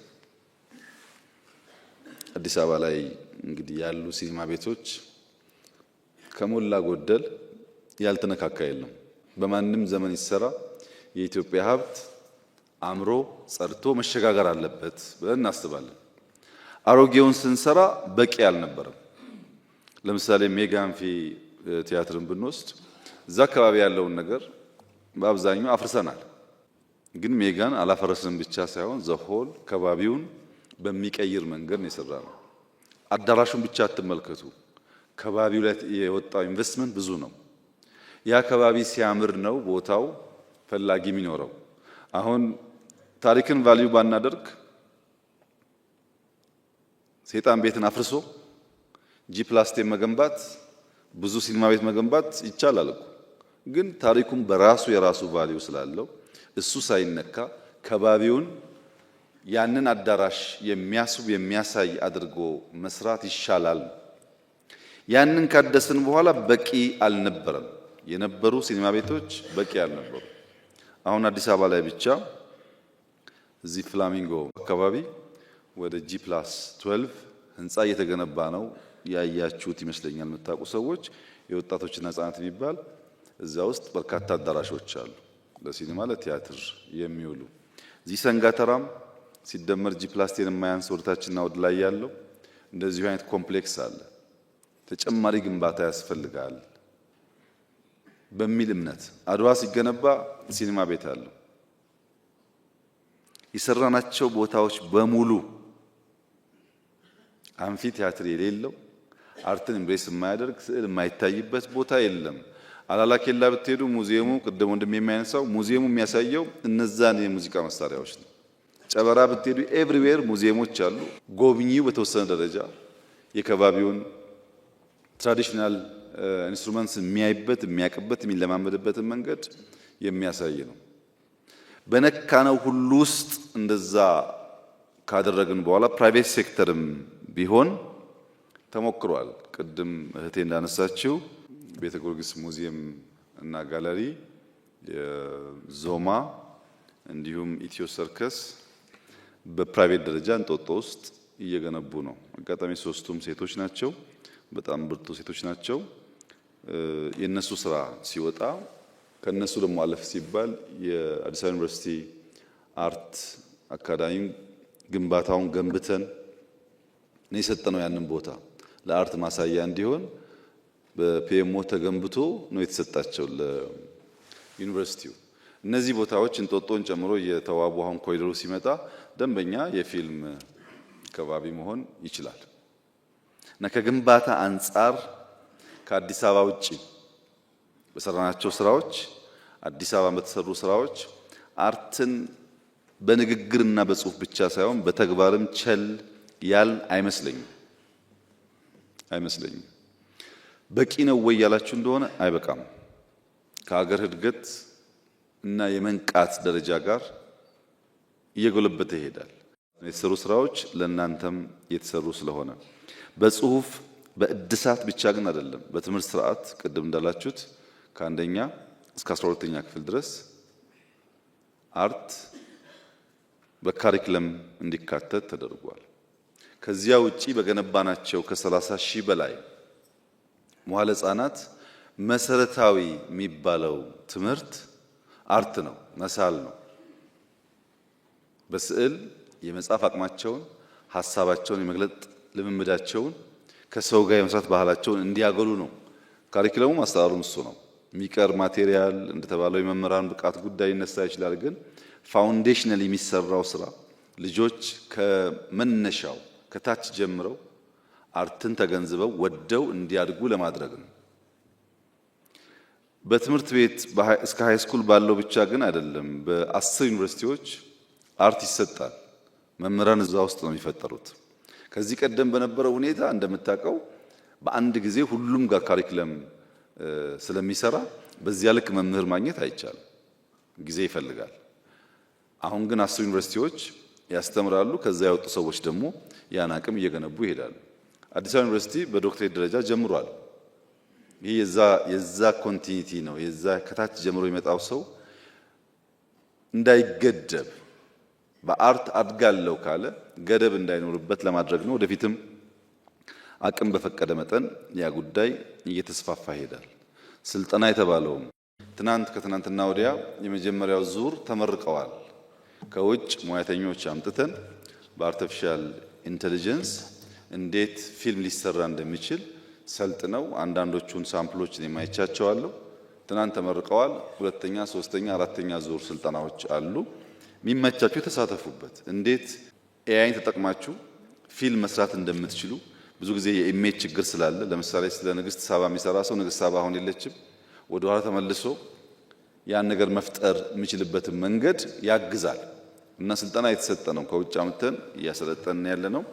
አዲስ አበባ ላይ እንግዲህ ያሉ ሲኒማ ቤቶች ከሞላ ጎደል ያልተነካካ የለም። በማንም ዘመን ይሰራ የኢትዮጵያ ሀብት አምሮ ጸድቶ መሸጋገር አለበት ብለን እናስባለን። አሮጌውን ስንሰራ በቂ አልነበረም። ለምሳሌ ሜጋ አንፊ ቲያትርን ብንወስድ እዛ አካባቢ ያለውን ነገር በአብዛኛው አፍርሰናል። ግን ሜጋን አላፈረስንም ብቻ ሳይሆን ዘሆል ከባቢውን በሚቀይር መንገድ ነው የሰራነው። አዳራሹን ብቻ አትመልከቱ። ከባቢው ላይ የወጣው ኢንቨስትመንት ብዙ ነው። ያ ከባቢ ሲያምር ነው ቦታው ፈላጊ የሚኖረው። አሁን ታሪክን ቫልዩ ባናደርግ ሰይጣን ቤትን አፍርሶ ጂ+10 መገንባት ብዙ ሲኒማ ቤት መገንባት ይቻላል እኮ። ግን ታሪኩም በራሱ የራሱ ቫልዩ ስላለው እሱ ሳይነካ ከባቢውን ያንን አዳራሽ የሚያስብ የሚያሳይ አድርጎ መስራት ይሻላል። ያንን ካደስን በኋላ በቂ አልነበረም። የነበሩ ሲኒማ ቤቶች በቂ አልነበሩ። አሁን አዲስ አበባ ላይ ብቻ እዚህ ፍላሚንጎ አካባቢ ወደ ጂ+12 ህንፃ እየተገነባ ነው። ያያችሁት ይመስለኛል የምታውቁ ሰዎች። የወጣቶችና ህጻናት የሚባል እዛ ውስጥ በርካታ አዳራሾች አሉ ለሲኒማ ለቲያትር የሚውሉ። እዚህ ሰንጋተራም ሲደመር ጂ+10 የማያንስ ወደታችንና ወደ ላይ ያለው እንደዚሁ አይነት ኮምፕሌክስ አለ። ተጨማሪ ግንባታ ያስፈልጋል በሚል እምነት አድዋ ሲገነባ ሲኒማ ቤት አለው። የሰራናቸው ቦታዎች በሙሉ አንፊ ቲያትር የሌለው አርትን ኢምብሬስ የማያደርግ ስዕል የማይታይበት ቦታ የለም። አላላ ኬላ ብትሄዱ ሙዚየሙ ቅድም ወንድም የሚያነሳው ሙዚየሙ የሚያሳየው እነዛን የሙዚቃ መሳሪያዎች ነው። ጨበራ ብትሄዱ ኤቭሪዌር ሙዚየሞች አሉ። ጎብኚው በተወሰነ ደረጃ የከባቢውን ትራዲሽናል ኢንስትሩመንትስ የሚያይበት የሚያቅበት የሚለማመድበትን መንገድ የሚያሳይ ነው። በነካነው ሁሉ ውስጥ እንደዛ ካደረግን በኋላ ፕራይቬት ሴክተርም ቢሆን ተሞክሯል። ቅድም እህቴ እንዳነሳችው ቤተ ጊዮርጊስ ሙዚየም እና ጋለሪ፣ የዞማ እንዲሁም ኢትዮ ሰርከስ በፕራይቬት ደረጃ እንጦጦ ውስጥ እየገነቡ ነው። አጋጣሚ ሶስቱም ሴቶች ናቸው። በጣም ብርቱ ሴቶች ናቸው። የነሱ ስራ ሲወጣ ከነሱ ደግሞ አለፍ ሲባል የአዲስ አበባ ዩኒቨርሲቲ አርት አካዳሚ ግንባታውን ገንብተን ነው የሰጠነው። ያንን ቦታ ለአርት ማሳያ እንዲሆን በፒኤምኦ ተገንብቶ ነው የተሰጣቸው ለዩኒቨርሲቲው። እነዚህ ቦታዎች እንጦጦን ጨምሮ የተዋቡ አሁን ኮሪደሩ ሲመጣ ደንበኛ የፊልም ከባቢ መሆን ይችላል እና ከግንባታ አንጻር ከአዲስ አበባ ውጪ በሰራናቸው ስራዎች አዲስ አበባ በተሰሩ ስራዎች አርትን በንግግርና በጽሁፍ ብቻ ሳይሆን በተግባርም ቸል ያል አይመስለኝም። በቂ ነው ወይ ያላችሁ እንደሆነ አይበቃም። ከሀገር እድገት እና የመንቃት ደረጃ ጋር እየጎለበተ ይሄዳል። የተሰሩ ስራዎች ለእናንተም የተሰሩ ስለሆነ በጽሁፍ በእድሳት ብቻ ግን አይደለም። በትምህርት ስርዓት ቅድም እንዳላችሁት ከአንደኛ እስከ 12ኛ ክፍል ድረስ አርት በካሪክለም እንዲካተት ተደርጓል። ከዚያ ውጪ በገነባናቸው ከ30 ሺህ በላይ መዋዕለ ሕፃናት መሰረታዊ የሚባለው ትምህርት አርት ነው፣ መሳል ነው። በስዕል የመጻፍ አቅማቸውን፣ ሀሳባቸውን የመግለጥ ልምምዳቸውን፣ ከሰው ጋር የመስራት ባህላቸውን እንዲያገሉ ነው። ካሪክለሙም አሰራሩም እሱ ነው። የሚቀር ማቴሪያል እንደተባለው የመምህራን ብቃት ጉዳይ ይነሳ ይችላል። ግን ፋውንዴሽናል የሚሰራው ስራ ልጆች ከመነሻው ከታች ጀምረው አርትን ተገንዝበው ወደው እንዲያድጉ ለማድረግ ነው። በትምህርት ቤት እስከ ሃይ ስኩል ባለው ብቻ ግን አይደለም። በ10 ዩኒቨርሲቲዎች አርት ይሰጣል። መምህራን እዛ ውስጥ ነው የሚፈጠሩት። ከዚህ ቀደም በነበረው ሁኔታ እንደምታውቀው በአንድ ጊዜ ሁሉም ጋር ካሪክለም ስለሚሰራ በዚያ ልክ መምህር ማግኘት አይቻልም፣ ጊዜ ይፈልጋል። አሁን ግን 10 ዩኒቨርሲቲዎች ያስተምራሉ። ከዛ ያወጡ ሰዎች ደግሞ ያን አቅም እየገነቡ ይሄዳሉ። አዲስ አበባ ዩኒቨርሲቲ በዶክትሬት ደረጃ ጀምሯል። ይህ የዛ ኮንቲኒቲ ነው። የዛ ከታች ጀምሮ የመጣው ሰው እንዳይገደብ በአርት አድጋለሁ ካለ ገደብ እንዳይኖርበት ለማድረግ ነው። ወደፊትም አቅም በፈቀደ መጠን ያ ጉዳይ እየተስፋፋ ይሄዳል። ስልጠና የተባለውም ከትናንትና ወዲያ የመጀመሪያው ዙር ተመርቀዋል። ከውጭ ሙያተኞች አምጥተን በአርቲፊሻል ኢንተለጀንስ እንዴት ፊልም ሊሰራ እንደሚችል ሰልጥነው አንዳንዶቹን ሳምፕሎችን የማይቻቸዋለሁ ትናንት ተመርቀዋል። ሁለተኛ፣ ሶስተኛ፣ አራተኛ ዙር ስልጠናዎች አሉ። የሚመቻችሁ ተሳተፉበት። እንዴት ኤአይን ተጠቅማችሁ ፊልም መስራት እንደምትችሉ ብዙ ጊዜ የኢሜጅ ችግር ስላለ ለምሳሌ ስለ ንግስት ሳባ የሚሰራ ሰው ንግስት ሳባ አሁን የለችም፣ ወደ ኋላ ተመልሶ ያን ነገር መፍጠር የሚችልበትን መንገድ ያግዛል እና ስልጠና የተሰጠ ነው። ከውጭ አምጥተን እያሰለጠንን ያለ ነው።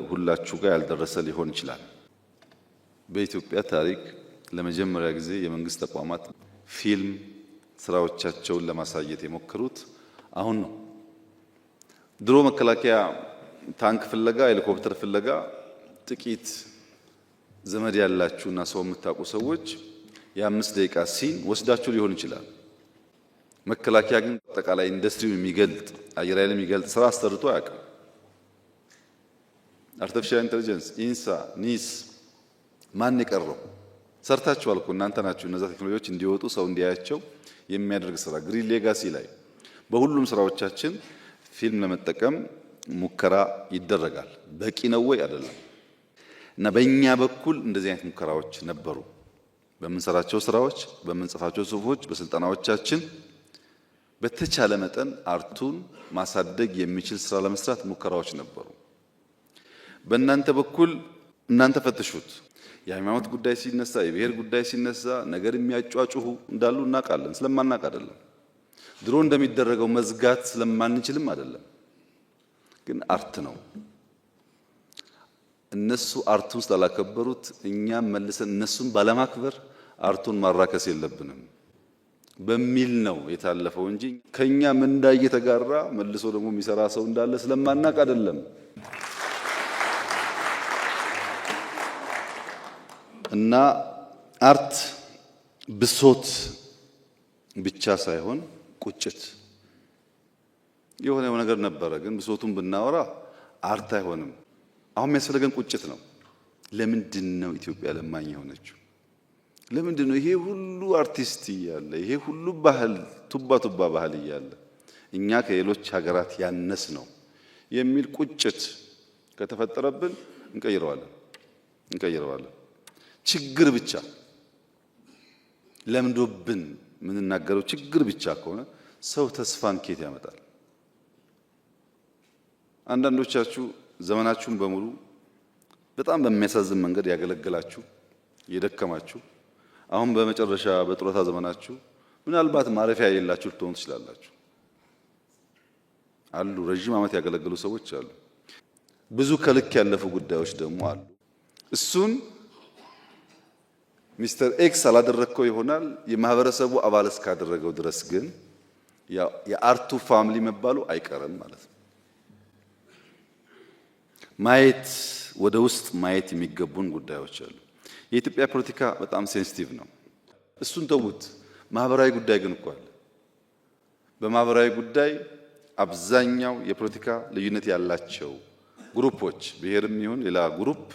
ሁላችሁ ጋር ያልደረሰ ሊሆን ይችላል። በኢትዮጵያ ታሪክ ለመጀመሪያ ጊዜ የመንግስት ተቋማት ፊልም ስራዎቻቸውን ለማሳየት የሞከሩት አሁን ነው። ድሮ መከላከያ ታንክ ፍለጋ፣ ሄሊኮፕተር ፍለጋ ጥቂት ዘመድ ያላችሁና ሰው የምታውቁ ሰዎች የ5 ደቂቃ ሲን ወስዳችሁ ሊሆን ይችላል። መከላከያ ግን አጠቃላይ ኢንዱስትሪውን የሚገልጥ አየር ኃይል የሚገልጥ ስራ አሰርቶ አያውቅም። አርቲፊሻል ኢንተለጀንስ፣ ኢንሳ፣ ኒስ ማን የቀረው? ሰርታችኋል እኮ እናንተ ናችሁ። እነዛ ቴክኖሎጂዎች እንዲወጡ ሰው እንዲያያቸው የሚያደርግ ስራ ግሪን ሌጋሲ ላይ በሁሉም ስራዎቻችን ፊልም ለመጠቀም ሙከራ ይደረጋል። በቂ ነው ወይ? አይደለም። እና በእኛ በኩል እንደዚህ አይነት ሙከራዎች ነበሩ። በምንሰራቸው ስራዎች፣ በምንጽፋቸው ጽሁፎች፣ በስልጠናዎቻችን በተቻለ መጠን አርቱን ማሳደግ የሚችል ስራ ለመስራት ሙከራዎች ነበሩ። በእናንተ በኩል እናንተ ፈትሹት። የሃይማኖት ጉዳይ ሲነሳ፣ የብሔር ጉዳይ ሲነሳ ነገር የሚያጫጩሁ እንዳሉ እናውቃለን። ስለማናውቅ አይደለም። ድሮ እንደሚደረገው መዝጋት ስለማንችልም አይደለም። ግን አርት ነው። እነሱ አርቱን ስላላከበሩት እኛም መልሰን እነሱን ባለማክበር አርቱን ማራከስ የለብንም በሚል ነው የታለፈው እንጂ ከኛ ምንዳ እየተጋራ መልሶ ደግሞ የሚሰራ ሰው እንዳለ ስለማናውቅ አይደለም። እና አርት ብሶት ብቻ ሳይሆን ቁጭት የሆነ ነገር ነበረ። ግን ብሶቱን ብናወራ አርት አይሆንም። አሁን የሚያስፈልገን ቁጭት ነው። ለምንድን ነው ኢትዮጵያ ለማኝ የሆነችው? ለምንድን ነው ይሄ ሁሉ አርቲስት እያለ ይሄ ሁሉ ባህል ቱባ ቱባ ባህል እያለ እኛ ከሌሎች ሀገራት ያነስ ነው የሚል ቁጭት ከተፈጠረብን እንቀይረዋለን። ችግር ብቻ ለምዶብን የምንናገረው ችግር ብቻ ከሆነ ሰው ተስፋን ኬት ያመጣል? አንዳንዶቻችሁ ዘመናችሁን በሙሉ በጣም በሚያሳዝን መንገድ ያገለገላችሁ የደከማችሁ፣ አሁን በመጨረሻ በጡረታ ዘመናችሁ ምናልባት ማረፊያ የሌላችሁ ልትሆኑ ትችላላችሁ። አሉ ረጅም ዓመት ያገለገሉ ሰዎች አሉ። ብዙ ከልክ ያለፉ ጉዳዮች ደግሞ አሉ። እሱን ሚስተር ኤክስ አላደረከው ይሆናል። የማህበረሰቡ አባል እስካደረገው ድረስ ግን የአርቱ ፋሚሊ መባሉ አይቀርም ማለት ነው። ማየት ወደ ውስጥ ማየት የሚገቡን ጉዳዮች አሉ። የኢትዮጵያ ፖለቲካ በጣም ሴንሲቲቭ ነው። እሱን ተውት። ማህበራዊ ጉዳይ ግን እኮ አለ። በማህበራዊ ጉዳይ አብዛኛው የፖለቲካ ልዩነት ያላቸው ግሩፖች ብሔርም ይሁን ሌላ ግሩፕ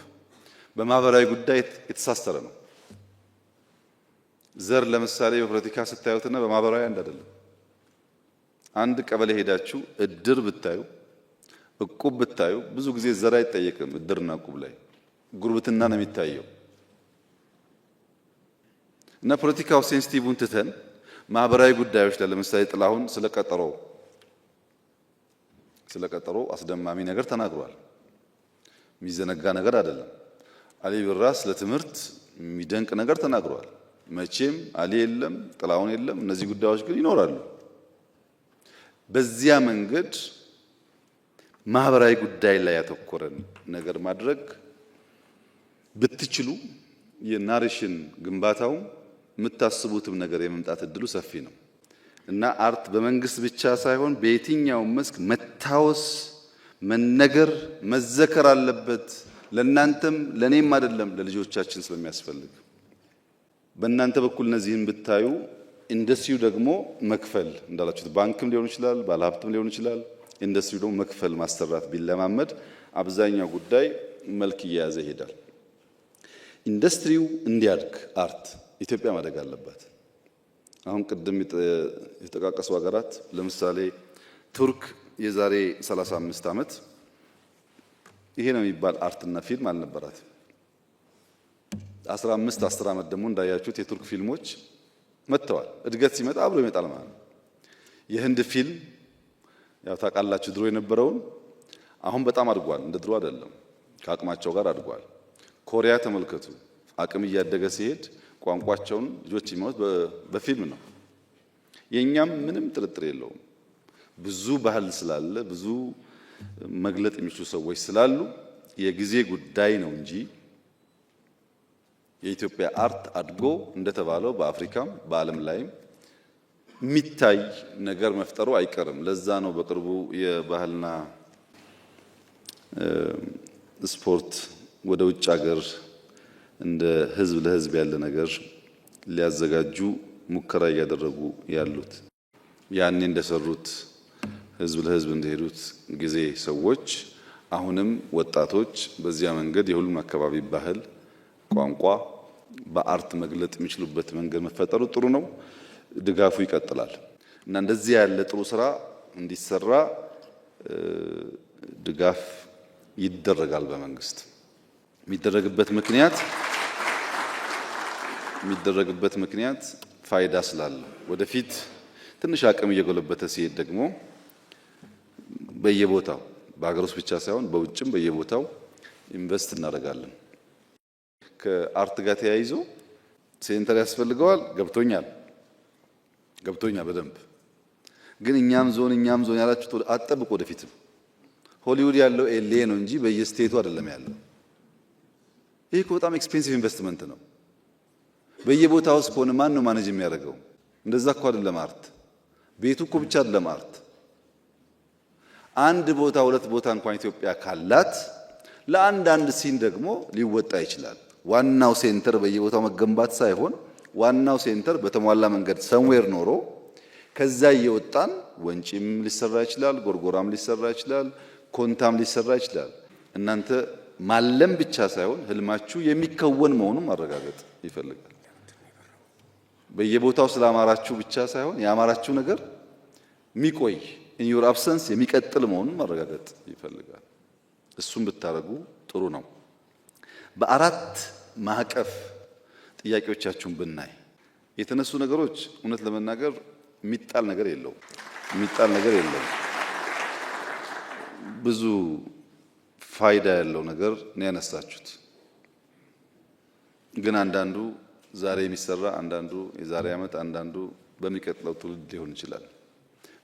በማህበራዊ ጉዳይ የተሳሰረ ነው። ዘር ለምሳሌ በፖለቲካ ስታዩትና በማህበራዊ አንድ አይደለም። አንድ ቀበሌ ሄዳችሁ እድር ብታዩ እቁብ ብታዩ ብዙ ጊዜ ዘር አይጠየቅም። እድርና እቁብ ላይ ጉርብትና ነው የሚታየው። እና ፖለቲካው ሴንሲቲቭን ትተን ማህበራዊ ጉዳዮች ላይ ለምሳሌ ጥላሁን ስለቀጠሮ አስደማሚ ነገር ተናግሯል። የሚዘነጋ ነገር አይደለም። አሊ ብራ ስለ ትምህርት የሚደንቅ ነገር ተናግሯል። መቼም አሊ የለም ጥላሁን የለም። እነዚህ ጉዳዮች ግን ይኖራሉ። በዚያ መንገድ ማህበራዊ ጉዳይ ላይ ያተኮረን ነገር ማድረግ ብትችሉ የናሬሽን ግንባታው የምታስቡትም ነገር የመምጣት እድሉ ሰፊ ነው እና አርት በመንግስት ብቻ ሳይሆን በየትኛውም መስክ መታወስ፣ መነገር፣ መዘከር አለበት። ለእናንተም ለእኔም አይደለም ለልጆቻችን ስለሚያስፈልግ በእናንተ በኩል እነዚህን ብታዩ ኢንዱስትሪው ደግሞ መክፈል እንዳላችሁት ባንክም ሊሆን ይችላል፣ ባለሀብትም ሊሆን ይችላል። ኢንዱስትሪው ደግሞ መክፈል ማሰራት ቢለማመድ አብዛኛው ጉዳይ መልክ እየያዘ ይሄዳል። ኢንዱስትሪው እንዲያድግ አርት ኢትዮጵያ ማደግ አለባት። አሁን ቅድም የተጠቃቀሱ ሀገራት ለምሳሌ ቱርክ የዛሬ 35 ዓመት ይሄ ነው የሚባል አርትና ፊልም አልነበራት። 10 ዓመት ደግሞ እንዳያችሁት የቱርክ ፊልሞች መጥተዋል። እድገት ሲመጣ አብሮ ይመጣል ማለት ነው። የህንድ ፊልም ያው ታውቃላችሁ ድሮ የነበረውን አሁን በጣም አድጓል። እንደ ድሮ አይደለም። ከአቅማቸው ጋር አድጓል። ኮሪያ ተመልከቱ፣ አቅም እያደገ ሲሄድ ቋንቋቸውን ልጆች የሚማሩት በፊልም ነው። የኛም ምንም ጥርጥር የለውም ብዙ ባህል ስላለ ብዙ መግለጥ የሚችሉ ሰዎች ስላሉ የጊዜ ጉዳይ ነው እንጂ የኢትዮጵያ አርት አድጎ እንደተባለው በአፍሪካም በዓለም ላይም የሚታይ ነገር መፍጠሩ አይቀርም። ለዛ ነው በቅርቡ የባህልና ስፖርት ወደ ውጭ ሀገር እንደ ህዝብ ለህዝብ ያለ ነገር ሊያዘጋጁ ሙከራ እያደረጉ ያሉት። ያኔ እንደሰሩት ህዝብ ለህዝብ እንደሄዱት ጊዜ ሰዎች አሁንም ወጣቶች በዚያ መንገድ የሁሉም አካባቢ ባህል፣ ቋንቋ በአርት መግለጥ የሚችሉበት መንገድ መፈጠሩ ጥሩ ነው። ድጋፉ ይቀጥላል እና እንደዚህ ያለ ጥሩ ስራ እንዲሰራ ድጋፍ ይደረጋል በመንግስት። የሚደረግበት ምክንያት ፋይዳ ስላለ ወደፊት ትንሽ አቅም እየጎለበተ ሲሄድ ደግሞ በየቦታው በሀገር ውስጥ ብቻ ሳይሆን በውጭም በየቦታው ኢንቨስት እናደርጋለን። ከአርት ጋር ተያይዞ ሴንተር ያስፈልገዋል። ገብቶኛል በደንብ ግን እኛም ዞን ያላችሁት አጠብቁ። ወደፊትም ሆሊውድ ያለው ኤልኤ ነው እንጂ በየስቴቱ አይደለም ያለው። ይህ እኮ በጣም ኤክስፔንሲቭ ኢንቨስትመንት ነው። በየቦታው ውስጥ ከሆነ ማን ነው ማኔጅ የሚያደርገው? እንደዛ እኮ አይደለም አርት። ቤቱ እኮ ብቻ አይደለም አርት። አንድ ቦታ ሁለት ቦታ እንኳን ኢትዮጵያ ካላት ለአንዳንድ ሲን ደግሞ ሊወጣ ይችላል። ዋናው ሴንተር በየቦታው መገንባት ሳይሆን ዋናው ሴንተር በተሟላ መንገድ ሰምዌር ኖሮ ከዛ እየወጣን ወንጪም ሊሰራ ይችላል፣ ጎርጎራም ሊሰራ ይችላል፣ ኮንታም ሊሰራ ይችላል። እናንተ ማለም ብቻ ሳይሆን ህልማችሁ የሚከወን መሆኑን ማረጋገጥ ይፈልጋል። በየቦታው ስላማራችሁ ብቻ ሳይሆን ያማራችሁ ነገር የሚቆይ in your absence የሚቀጥል መሆኑን ማረጋገጥ ይፈልጋል። እሱን ብታረጉ ጥሩ ነው። በአራት ማዕቀፍ ጥያቄዎቻችሁን ብናይ የተነሱ ነገሮች እውነት ለመናገር የሚጣል ነገር የለውም። ብዙ ፋይዳ ያለው ነገር ነው ያነሳችሁት። ግን አንዳንዱ ዛሬ የሚሰራ አንዳንዱ የዛሬ ዓመት አንዳንዱ በሚቀጥለው ትውልድ ሊሆን ይችላል።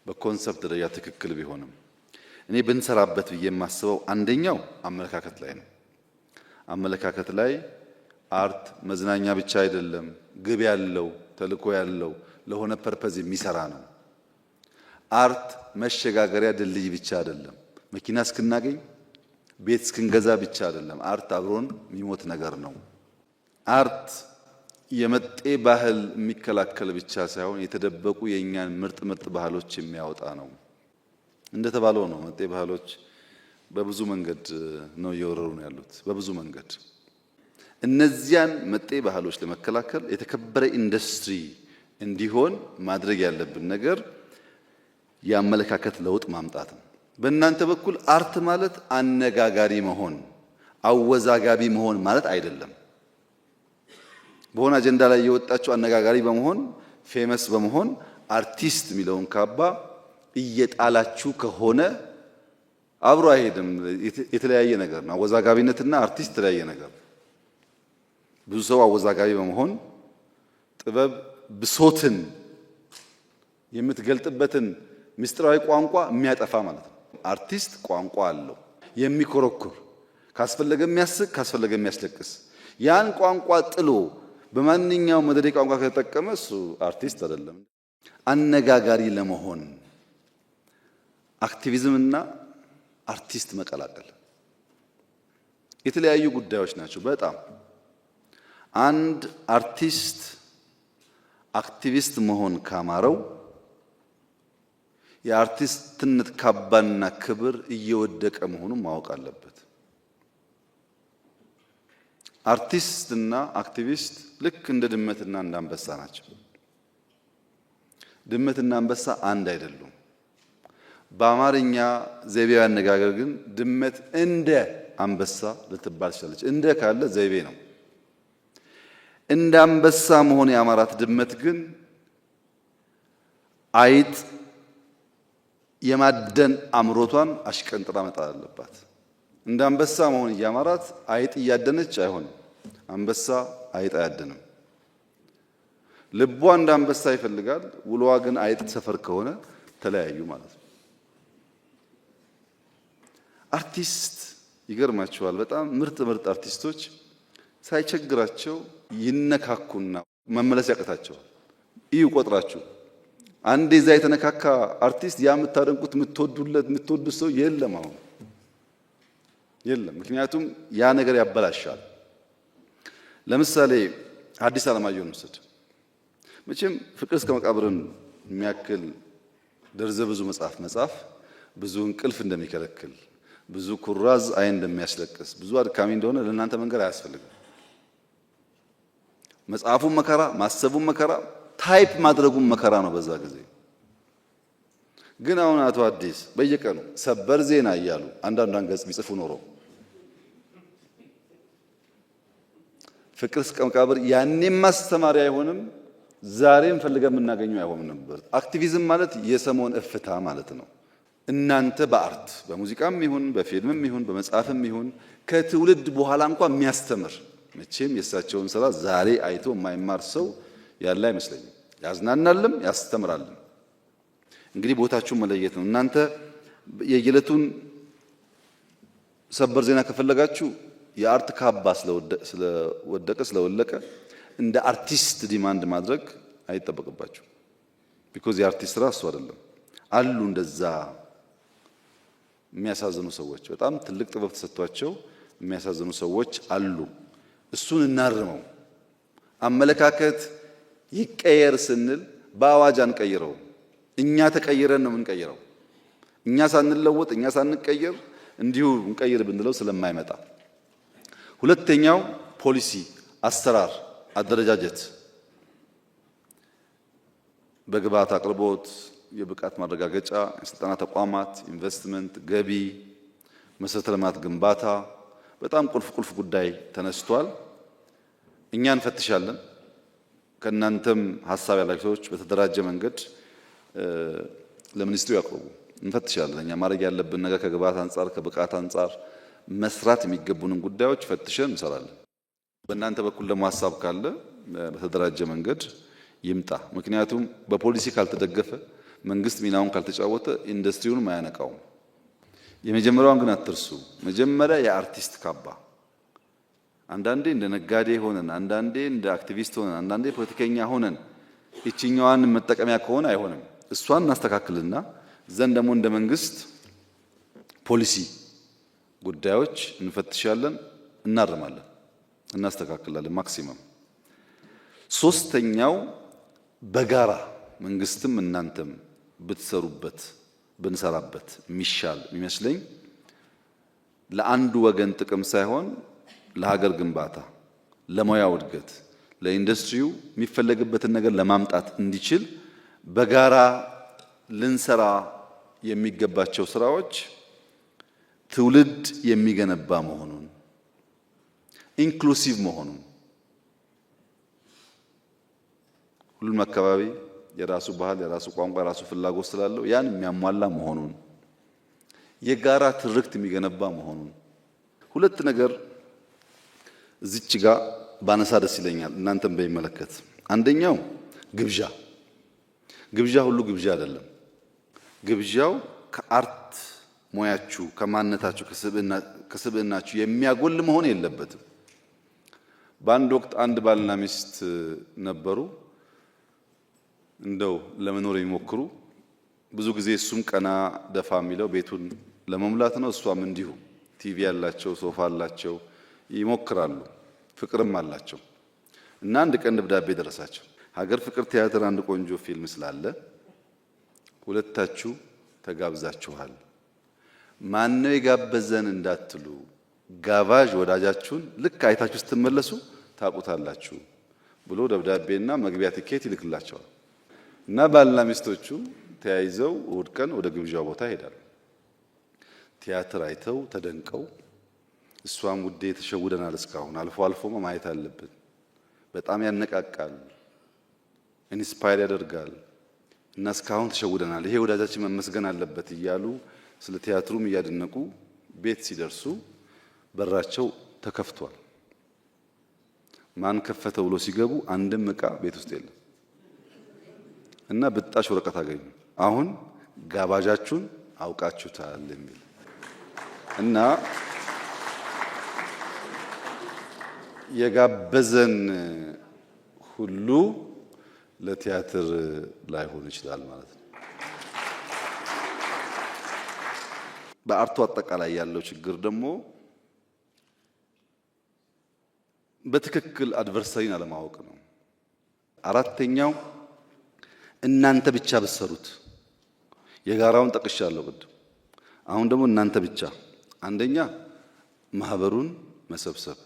በኮንሰፕት ደረጃ ትክክል ቢሆንም እኔ ብንሰራበት ብዬ የማስበው አንደኛው አመለካከት ላይ ነው። አመለካከት ላይ አርት መዝናኛ ብቻ አይደለም፣ ግብ ያለው ተልዕኮ ያለው ለሆነ ፐርፐዝ የሚሰራ ነው። አርት መሸጋገሪያ ድልድይ ብቻ አይደለም፣ መኪና እስክናገኝ ቤት እስክንገዛ ብቻ አይደለም። አርት አብሮን የሚሞት ነገር ነው። አርት የመጤ ባህል የሚከላከል ብቻ ሳይሆን የተደበቁ የእኛን ምርጥ ባህሎች የሚያወጣ ነው። እንደተባለው ነው መጤ ባህሎች በብዙ መንገድ ነው እየወረሩ ነው ያሉት፣ በብዙ መንገድ። እነዚያን መጤ ባህሎች ለመከላከል የተከበረ ኢንዱስትሪ እንዲሆን ማድረግ ያለብን ነገር የአመለካከት ለውጥ ማምጣት ነው። በእናንተ በኩል አርት ማለት አነጋጋሪ መሆን፣ አወዛጋቢ መሆን ማለት አይደለም። በሆነ አጀንዳ ላይ የወጣችሁ አነጋጋሪ በመሆን ፌመስ በመሆን አርቲስት የሚለውን ካባ እየጣላችሁ ከሆነ አብሮ አይሄድም። የተለያየ ነገር ነው። አወዛጋቢነትና አርቲስት የተለያየ ነገር። ብዙ ሰው አወዛጋቢ በመሆን ጥበብ ብሶትን የምትገልጥበትን ምስጢራዊ ቋንቋ የሚያጠፋ ማለት ነው። አርቲስት ቋንቋ አለው የሚኮረኩር፣ ካስፈለገ የሚያስቅ፣ ካስፈለገ የሚያስለቅስ። ያን ቋንቋ ጥሎ በማንኛውም መደዴ ቋንቋ ከተጠቀመ እሱ አርቲስት አይደለም። አነጋጋሪ ለመሆን አክቲቪዝምና አርቲስት መቀላቀል የተለያዩ ጉዳዮች ናቸው። በጣም አንድ አርቲስት አክቲቪስት መሆን ካማረው የአርቲስትነት ካባና ክብር እየወደቀ መሆኑን ማወቅ አለበት። አርቲስትና አክቲቪስት ልክ እንደ ድመትና እንደ አንበሳ ናቸው። ድመትና አንበሳ አንድ አይደሉም። በአማርኛ ዘይቤያዊ አነጋገር ግን ድመት እንደ አንበሳ ልትባል ትችላለች። እንደ ካለ ዘይቤ ነው። እንደ አንበሳ መሆን ያማራት ድመት ግን አይጥ የማደን አምሮቷን አሽቀንጥራ መጣል አለባት። እንደ አንበሳ መሆን እያማራት አይጥ እያደነች አይሆንም። አንበሳ አይጥ አያደንም። ልቧ እንደ አንበሳ ይፈልጋል፣ ውሎዋ ግን አይጥ ሰፈር ከሆነ ተለያዩ ማለት ነው። አርቲስት ይገርማቸዋል። በጣም ምርጥ አርቲስቶች ሳይቸግራቸው ይነካኩና መመለስ ያቀታቸዋል። እዩ ቆጥራችሁ አንዴ እዛ የተነካካ አርቲስት ያ የምታደንቁት የምትወዱት ሰው የለም፣ አሁን የለም። ምክንያቱም ያ ነገር ያበላሻል። ለምሳሌ ሐዲስ ዓለማየሁን ውሰድ። መቼም ፍቅር እስከ መቃብርን የሚያክል ደርዘ ብዙ መጽሐፍ ብዙ እንቅልፍ እንደሚከለክል፣ ብዙ ኩራዝ አይን እንደሚያስለቅስ፣ ብዙ አድካሚ እንደሆነ ለእናንተ መንገር አያስፈልግም። መጽሐፉን መከራ፣ ማሰቡን መከራ፣ ታይፕ ማድረጉን መከራ ነው በዛ ጊዜ። ግን አሁን አቶ አዲስ በየቀኑ ሰበር ዜና እያሉ አንዳንዷን ገጽ ቢጽፉ ኖሮ ፍቅር እስከ መቃብር ያኔም ማስተማሪያ አይሆንም፣ ዛሬም ፈልገን የምናገኘው አይሆንም ነበር። አክቲቪዝም ማለት የሰሞን እፍታ ማለት ነው። እናንተ በአርት በሙዚቃም ይሁን በፊልምም ይሁን በመጽሐፍም ይሁን ከትውልድ በኋላ እንኳን የሚያስተምር መቼም የእሳቸውን ስራ ዛሬ አይቶ የማይማር ሰው ያለ አይመስለኝም። ያዝናናልም ያስተምራልም። እንግዲህ ቦታችሁን መለየት ነው። እናንተ የየዕለቱን ሰበር ዜና ከፈለጋችሁ የአርት ካባ ስለወለቀ እንደ አርቲስት ዲማንድ ማድረግ አይጠበቅባችሁ። ቢኮዝ የአርቲስት ስራ እሱ አይደለም። አሉ እንደዛ የሚያሳዝኑ ሰዎች፣ በጣም ትልቅ ጥበብ ተሰጥቷቸው የሚያሳዝኑ ሰዎች አሉ። እሱን እናርመው። አመለካከት ይቀየር ስንል በአዋጅ አንቀይረው። እኛ ተቀይረን ነው የምንቀይረው። እኛ ሳንለወጥ እኛ ሳንቀየር እንዲሁ እንቀይር ብንለው ስለማይመጣ፣ ሁለተኛው ፖሊሲ፣ አሰራር፣ አደረጃጀት፣ በግብዓት አቅርቦት፣ የብቃት ማረጋገጫ፣ የስልጠና ተቋማት፣ ኢንቨስትመንት፣ ገቢ፣ መሰረተ ልማት ግንባታ በጣም ቁልፍ ጉዳይ ተነስቷል። እኛ እንፈትሻለን። ከእናንተም ሀሳብ ያላችሁ ሰዎች በተደራጀ መንገድ ለሚኒስትሩ ያቅርቡ። እንፈትሻለን። እኛ ማድረግ ያለብን ነገር ከግብዓት አንጻር ከብቃት አንጻር መስራት የሚገቡንን ጉዳዮች ፈትሸን እንሰራለን። በእናንተ በኩል ደግሞ ሀሳብ ካለ በተደራጀ መንገድ ይምጣ። ምክንያቱም በፖሊሲ ካልተደገፈ መንግስት ሚናውን ካልተጫወተ ኢንዱስትሪውን ማያነቃውም። የመጀመሪያውን ግን አትርሱ። መጀመሪያ የአርቲስት ካባ፣ አንዳንዴ እንደ ነጋዴ ሆነን፣ አንዳንዴ እንደ አክቲቪስት ሆነን፣ አንዳንዴ ፖለቲከኛ ሆነን እቺኛዋን መጠቀሚያ ከሆነ አይሆንም። እሷን እናስተካክልና ዘንድ ደግሞ እንደ መንግስት ፖሊሲ ጉዳዮች እንፈትሻለን፣ እናርማለን፣ እናስተካክላለን ማክሲመም። ሶስተኛው በጋራ መንግስትም እናንተም ብትሰሩበት ብንሰራበት የሚሻል የሚመስለኝ ለአንዱ ወገን ጥቅም ሳይሆን ለሀገር ግንባታ፣ ለሙያው እድገት፣ ለኢንዱስትሪው የሚፈለግበትን ነገር ለማምጣት እንዲችል በጋራ ልንሰራ የሚገባቸው ስራዎች ትውልድ የሚገነባ መሆኑን፣ ኢንክሉሲቭ መሆኑን፣ ሁሉም አካባቢ የራሱ ባህል፣ የራሱ ቋንቋ፣ የራሱ ፍላጎት ስላለው ያን የሚያሟላ መሆኑን፣ የጋራ ትርክት የሚገነባ መሆኑን። ሁለት ነገር እዚች ጋር ባነሳ ደስ ይለኛል፣ እናንተም በሚመለከት። አንደኛው ግብዣ ሁሉ ግብዣ አይደለም። ግብዣው ከአርት ሙያችሁ ከማንነታችሁ ከስብዕናችሁ የሚያጎል መሆን የለበትም። በአንድ ወቅት አንድ ባልና ሚስት ነበሩ፣ እንደው ለመኖር የሚሞክሩ። ብዙ ጊዜ እሱም ቀና ደፋ የሚለው ቤቱን ለመሙላት ነው፣ እሷም እንዲሁ። ቲቪ ያላቸው፣ ሶፋ አላቸው፣ ይሞክራሉ፣ ፍቅርም አላቸው። እና አንድ ቀን ደብዳቤ ደረሳቸው። ሀገር ፍቅር ቲያትር አንድ ቆንጆ ፊልም ስላለ ሁለታችሁ ተጋብዛችኋል። ማነው የጋበዘን እንዳትሉ፣ ጋባዥ ወዳጃችሁን ልክ አይታችሁ ስትመለሱ ታውቁታላችሁ ብሎ ደብዳቤና መግቢያ ትኬት ይልክላቸዋል። እና ባልና ሚስቶቹ ተያይዘው እሑድ ቀን ወደ ግብዣው ቦታ ይሄዳሉ። ቲያትር አይተው ተደንቀው፣ እሷም ውዴ ተሸውደናል፣ እስካሁን አልፎ አልፎ ማየት አለብን፣ በጣም ያነቃቃል፣ ኢንስፓየር ያደርጋል እና እስካሁን ተሸውደናል፣ ይሄ ወዳጃችን መመስገን አለበት እያሉ ስለ ቲያትሩም እያደነቁ ቤት ሲደርሱ በራቸው ተከፍቷል። ማን ከፈተው ብሎ ሲገቡ አንድም ዕቃ ቤት ውስጥ የለም እና ብጣሽ ወረቀት አገኙ። አሁን ጋባዣችሁን አውቃችሁታል የሚል እና የጋበዘን ሁሉ ለቲያትር ላይሆን ይችላል ማለት ነው። በአርቱ አጠቃላይ ያለው ችግር ደግሞ በትክክል አድቨርሰሪን አለማወቅ ነው። አራተኛው እናንተ ብቻ ብትሰሩት፣ የጋራውን ጠቅሻለሁ ቅድም። አሁን ደግሞ እናንተ ብቻ፣ አንደኛ ማህበሩን መሰብሰብ።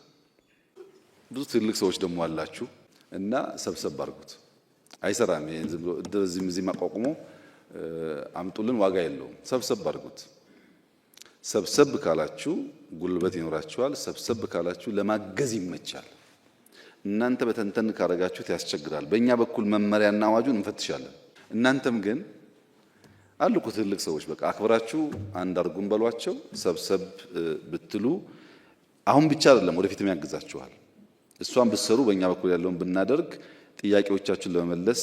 ብዙ ትልቅ ሰዎች ደግሞ አላችሁ እና ሰብሰብ አድርጉት። አይሰራም። ይሄን ዝም ብሎ እዚህም እዚህም አቋቁሞ አምጡልን ዋጋ የለውም። ሰብሰብ አድርጉት። ሰብሰብ ካላችሁ ጉልበት ይኖራችኋል። ሰብሰብ ካላችሁ ለማገዝ ይመቻል። እናንተ በተንተን ካረጋችሁት ያስቸግራል። በእኛ በኩል መመሪያና አዋጁን እንፈትሻለን። እናንተም ግን አሉ እኮ ትልቅ ሰዎች፣ በቃ አክብራችሁ አንድ አርጉን በሏቸው። ሰብሰብ ብትሉ አሁን ብቻ አይደለም ወደፊትም ያግዛችኋል። እሷን ብትሰሩ በእኛ በኩል ያለውን ብናደርግ ጥያቄዎቻችሁን ለመመለስ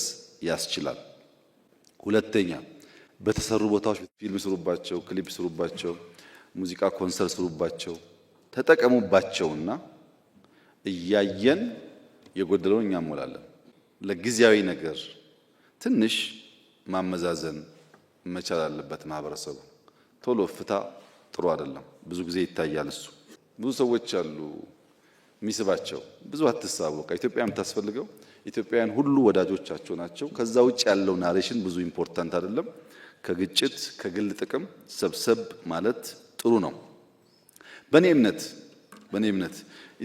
ያስችላል። ሁለተኛ በተሰሩ ቦታዎች ፊልም ስሩባቸው፣ ክሊፕ ስሩባቸው፣ ሙዚቃ ኮንሰርት ስሩባቸው፣ ተጠቀሙባቸውና እያየን የጎደለውን እኛ እንሞላለን። ለጊዜያዊ ነገር ትንሽ ማመዛዘን መቻል አለበት ማህበረሰቡ። ቶሎ ፍታ ጥሩ አይደለም። ብዙ ጊዜ ይታያል እሱ። ብዙ ሰዎች አሉ የሚስባቸው። ብዙ አትሳቡ። በቃ ኢትዮጵያ የምታስፈልገው ኢትዮጵያውያን ሁሉ ወዳጆቻቸው ናቸው። ከዛ ውጭ ያለው ናሬሽን ብዙ ኢምፖርታንት አይደለም። ከግጭት ከግል ጥቅም ሰብሰብ ማለት ጥሩ ነው። በእኔ እምነት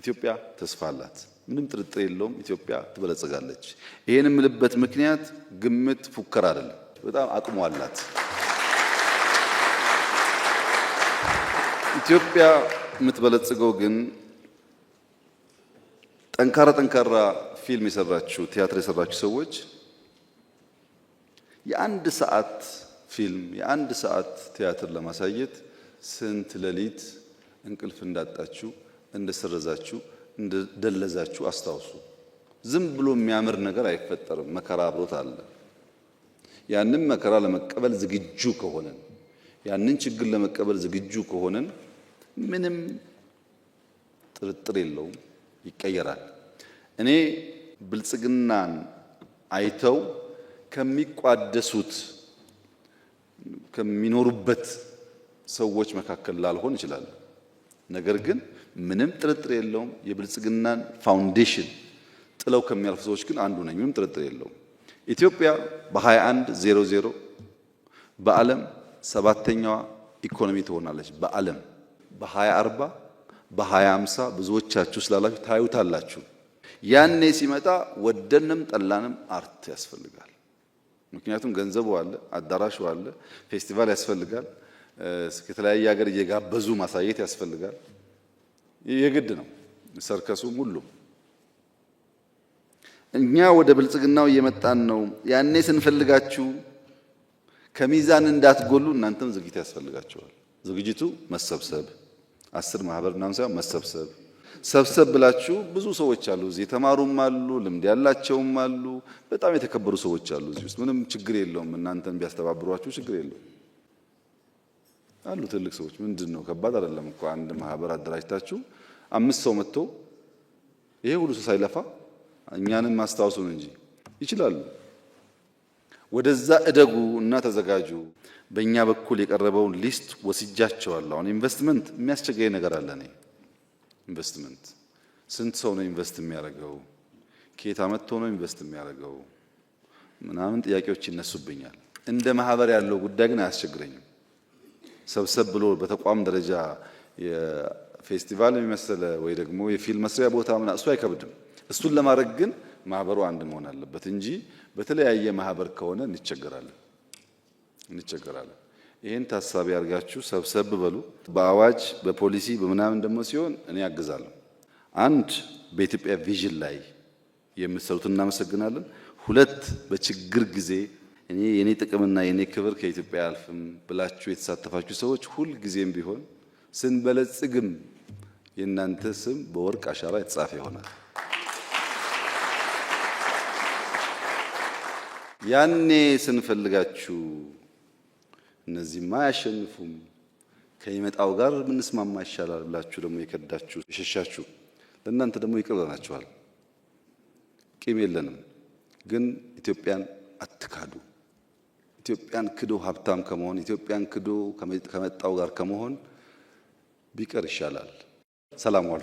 ኢትዮጵያ ተስፋ አላት። ምንም ጥርጥር የለውም። ኢትዮጵያ ትበለጽጋለች። ይሄን የምልበት ምክንያት ግምት፣ ፉከራ አይደለም። በጣም አቅሙ አላት። ኢትዮጵያ የምትበለጽገው ግን ጠንካራ ፊልም የሰራችሁ ቲያትር የሰራችሁ ሰዎች የአንድ ሰዓት ፊልም የአንድ ሰዓት ቲያትር ለማሳየት ስንት ሌሊት እንቅልፍ እንዳጣችሁ፣ እንደሰረዛችሁ፣ እንደደለዛችሁ አስታውሱ። ዝም ብሎ የሚያምር ነገር አይፈጠርም። መከራ አብሮት አለ። ያንን መከራ ለመቀበል ዝግጁ ከሆነን፣ ያንን ችግር ለመቀበል ዝግጁ ከሆነን ምንም ጥርጥር የለውም ይቀየራል። እኔ ብልጽግናን አይተው ከሚቋደሱት ከሚኖሩበት ሰዎች መካከል ላልሆን ይችላል። ነገር ግን ምንም ጥርጥር የለውም የብልጽግናን ፋውንዴሽን ጥለው ከሚያልፉ ሰዎች ግን አንዱ ነኝ። ምንም ጥርጥር የለውም። ኢትዮጵያ በ2100 በዓለም ሰባተኛዋ ኢኮኖሚ ትሆናለች። በዓለም በ2040 በ2050 ብዙዎቻችሁ ስላላችሁ ታዩታላችሁ። ያኔ ሲመጣ ወደንም ጠላንም አርት ያስፈልጋል። ምክንያቱም ገንዘቡ አለ፣ አዳራሹ አለ፣ ፌስቲቫል ያስፈልጋል፣ ከተለያየ ሀገር እየጋበዙ ማሳየት ያስፈልጋል። የግድ ነው። ሰርከሱም ሁሉም እኛ ወደ ብልጽግናው እየመጣን ነው። ያኔ ስንፈልጋችሁ ከሚዛን እንዳትጎሉ እናንተም ዝግጅት ያስፈልጋችኋል። ዝግጅቱ መሰብሰብ 10 ማህበር ምናምን ሳይሆን መሰብሰብ። ሰብሰብ ብላችሁ ብዙ ሰዎች አሉ እዚህ የተማሩም አሉ፣ ልምድ ያላቸውም አሉ፣ በጣም የተከበሩ ሰዎች አሉ እዚህ ውስጥ። ምንም ችግር የለውም። እናንተን ቢያስተባብሯችሁ ችግር የለውም። አሉ ትልቅ ሰዎች። ምንድነው ከባድ አይደለም እኮ አንድ ማህበር አደራጅታችሁ 5 ሰው መጥቶ ይሄ ሁሉ ሰው ሳይለፋ እኛንም ማስታወሱን እንጂ ይችላሉ። ወደዛ እደጉ እና ተዘጋጁ። በእኛ በኩል የቀረበውን ሊስት ወስጃቸዋለሁ። አሁን ኢንቨስትመንት የሚያስቸግረኝ ነገር አለ። እኔ ኢንቨስትመንት ስንት ሰው ነው ኢንቨስት የሚያደርገው? ከየት አመጥቶ ነው ኢንቨስት የሚያደርገው? ምናምን ጥያቄዎች ይነሱብኛል። እንደ ማህበር ያለው ጉዳይ ግን አያስቸግረኝም። ሰብሰብ ብሎ በተቋም ደረጃ የፌስቲቫል የሚመስለ ወይ ደግሞ የፊልም መስሪያ ቦታ ምናምን እሱ አይከብድም። እሱን ለማድረግ ግን ማህበሩ አንድ መሆን አለበት እንጂ በተለያየ ማህበር ከሆነ እንቸገራለን። ይሄን ታሳቢ አድርጋችሁ ሰብሰብ በሉ። በአዋጅ በፖሊሲ በምናምን ደግሞ ሲሆን እኔ ያግዛለሁ። አንድ በኢትዮጵያ ቪዥን ላይ የምትሰሩት እናመሰግናለን። 2 በችግር ጊዜ እኔ የኔ ጥቅምና የኔ ክብር ከኢትዮጵያ አልፍም ብላችሁ የተሳተፋችሁ ሰዎች ሁል ጊዜም ቢሆን ስንበለጽግም የእናንተ ስም በወርቅ አሻራ የተጻፈ ይሆናል። ያኔ ስንፈልጋችሁ እነዚህማ አያሸንፉም ከሚመጣው ጋር ምንስማማ ይሻላል ብላችሁ ደግሞ የከዳችሁ የሸሻችሁ ለእናንተ ደግሞ ይቅር ብለናችኋል። ቂም የለንም። ግን ኢትዮጵያን አትካዱ። ኢትዮጵያን ክዶ ሀብታም ከመሆን ኢትዮጵያን ክዶ ከመጣው ጋር ከመሆን ቢቀር ይሻላል። ሰላም ዋሉ።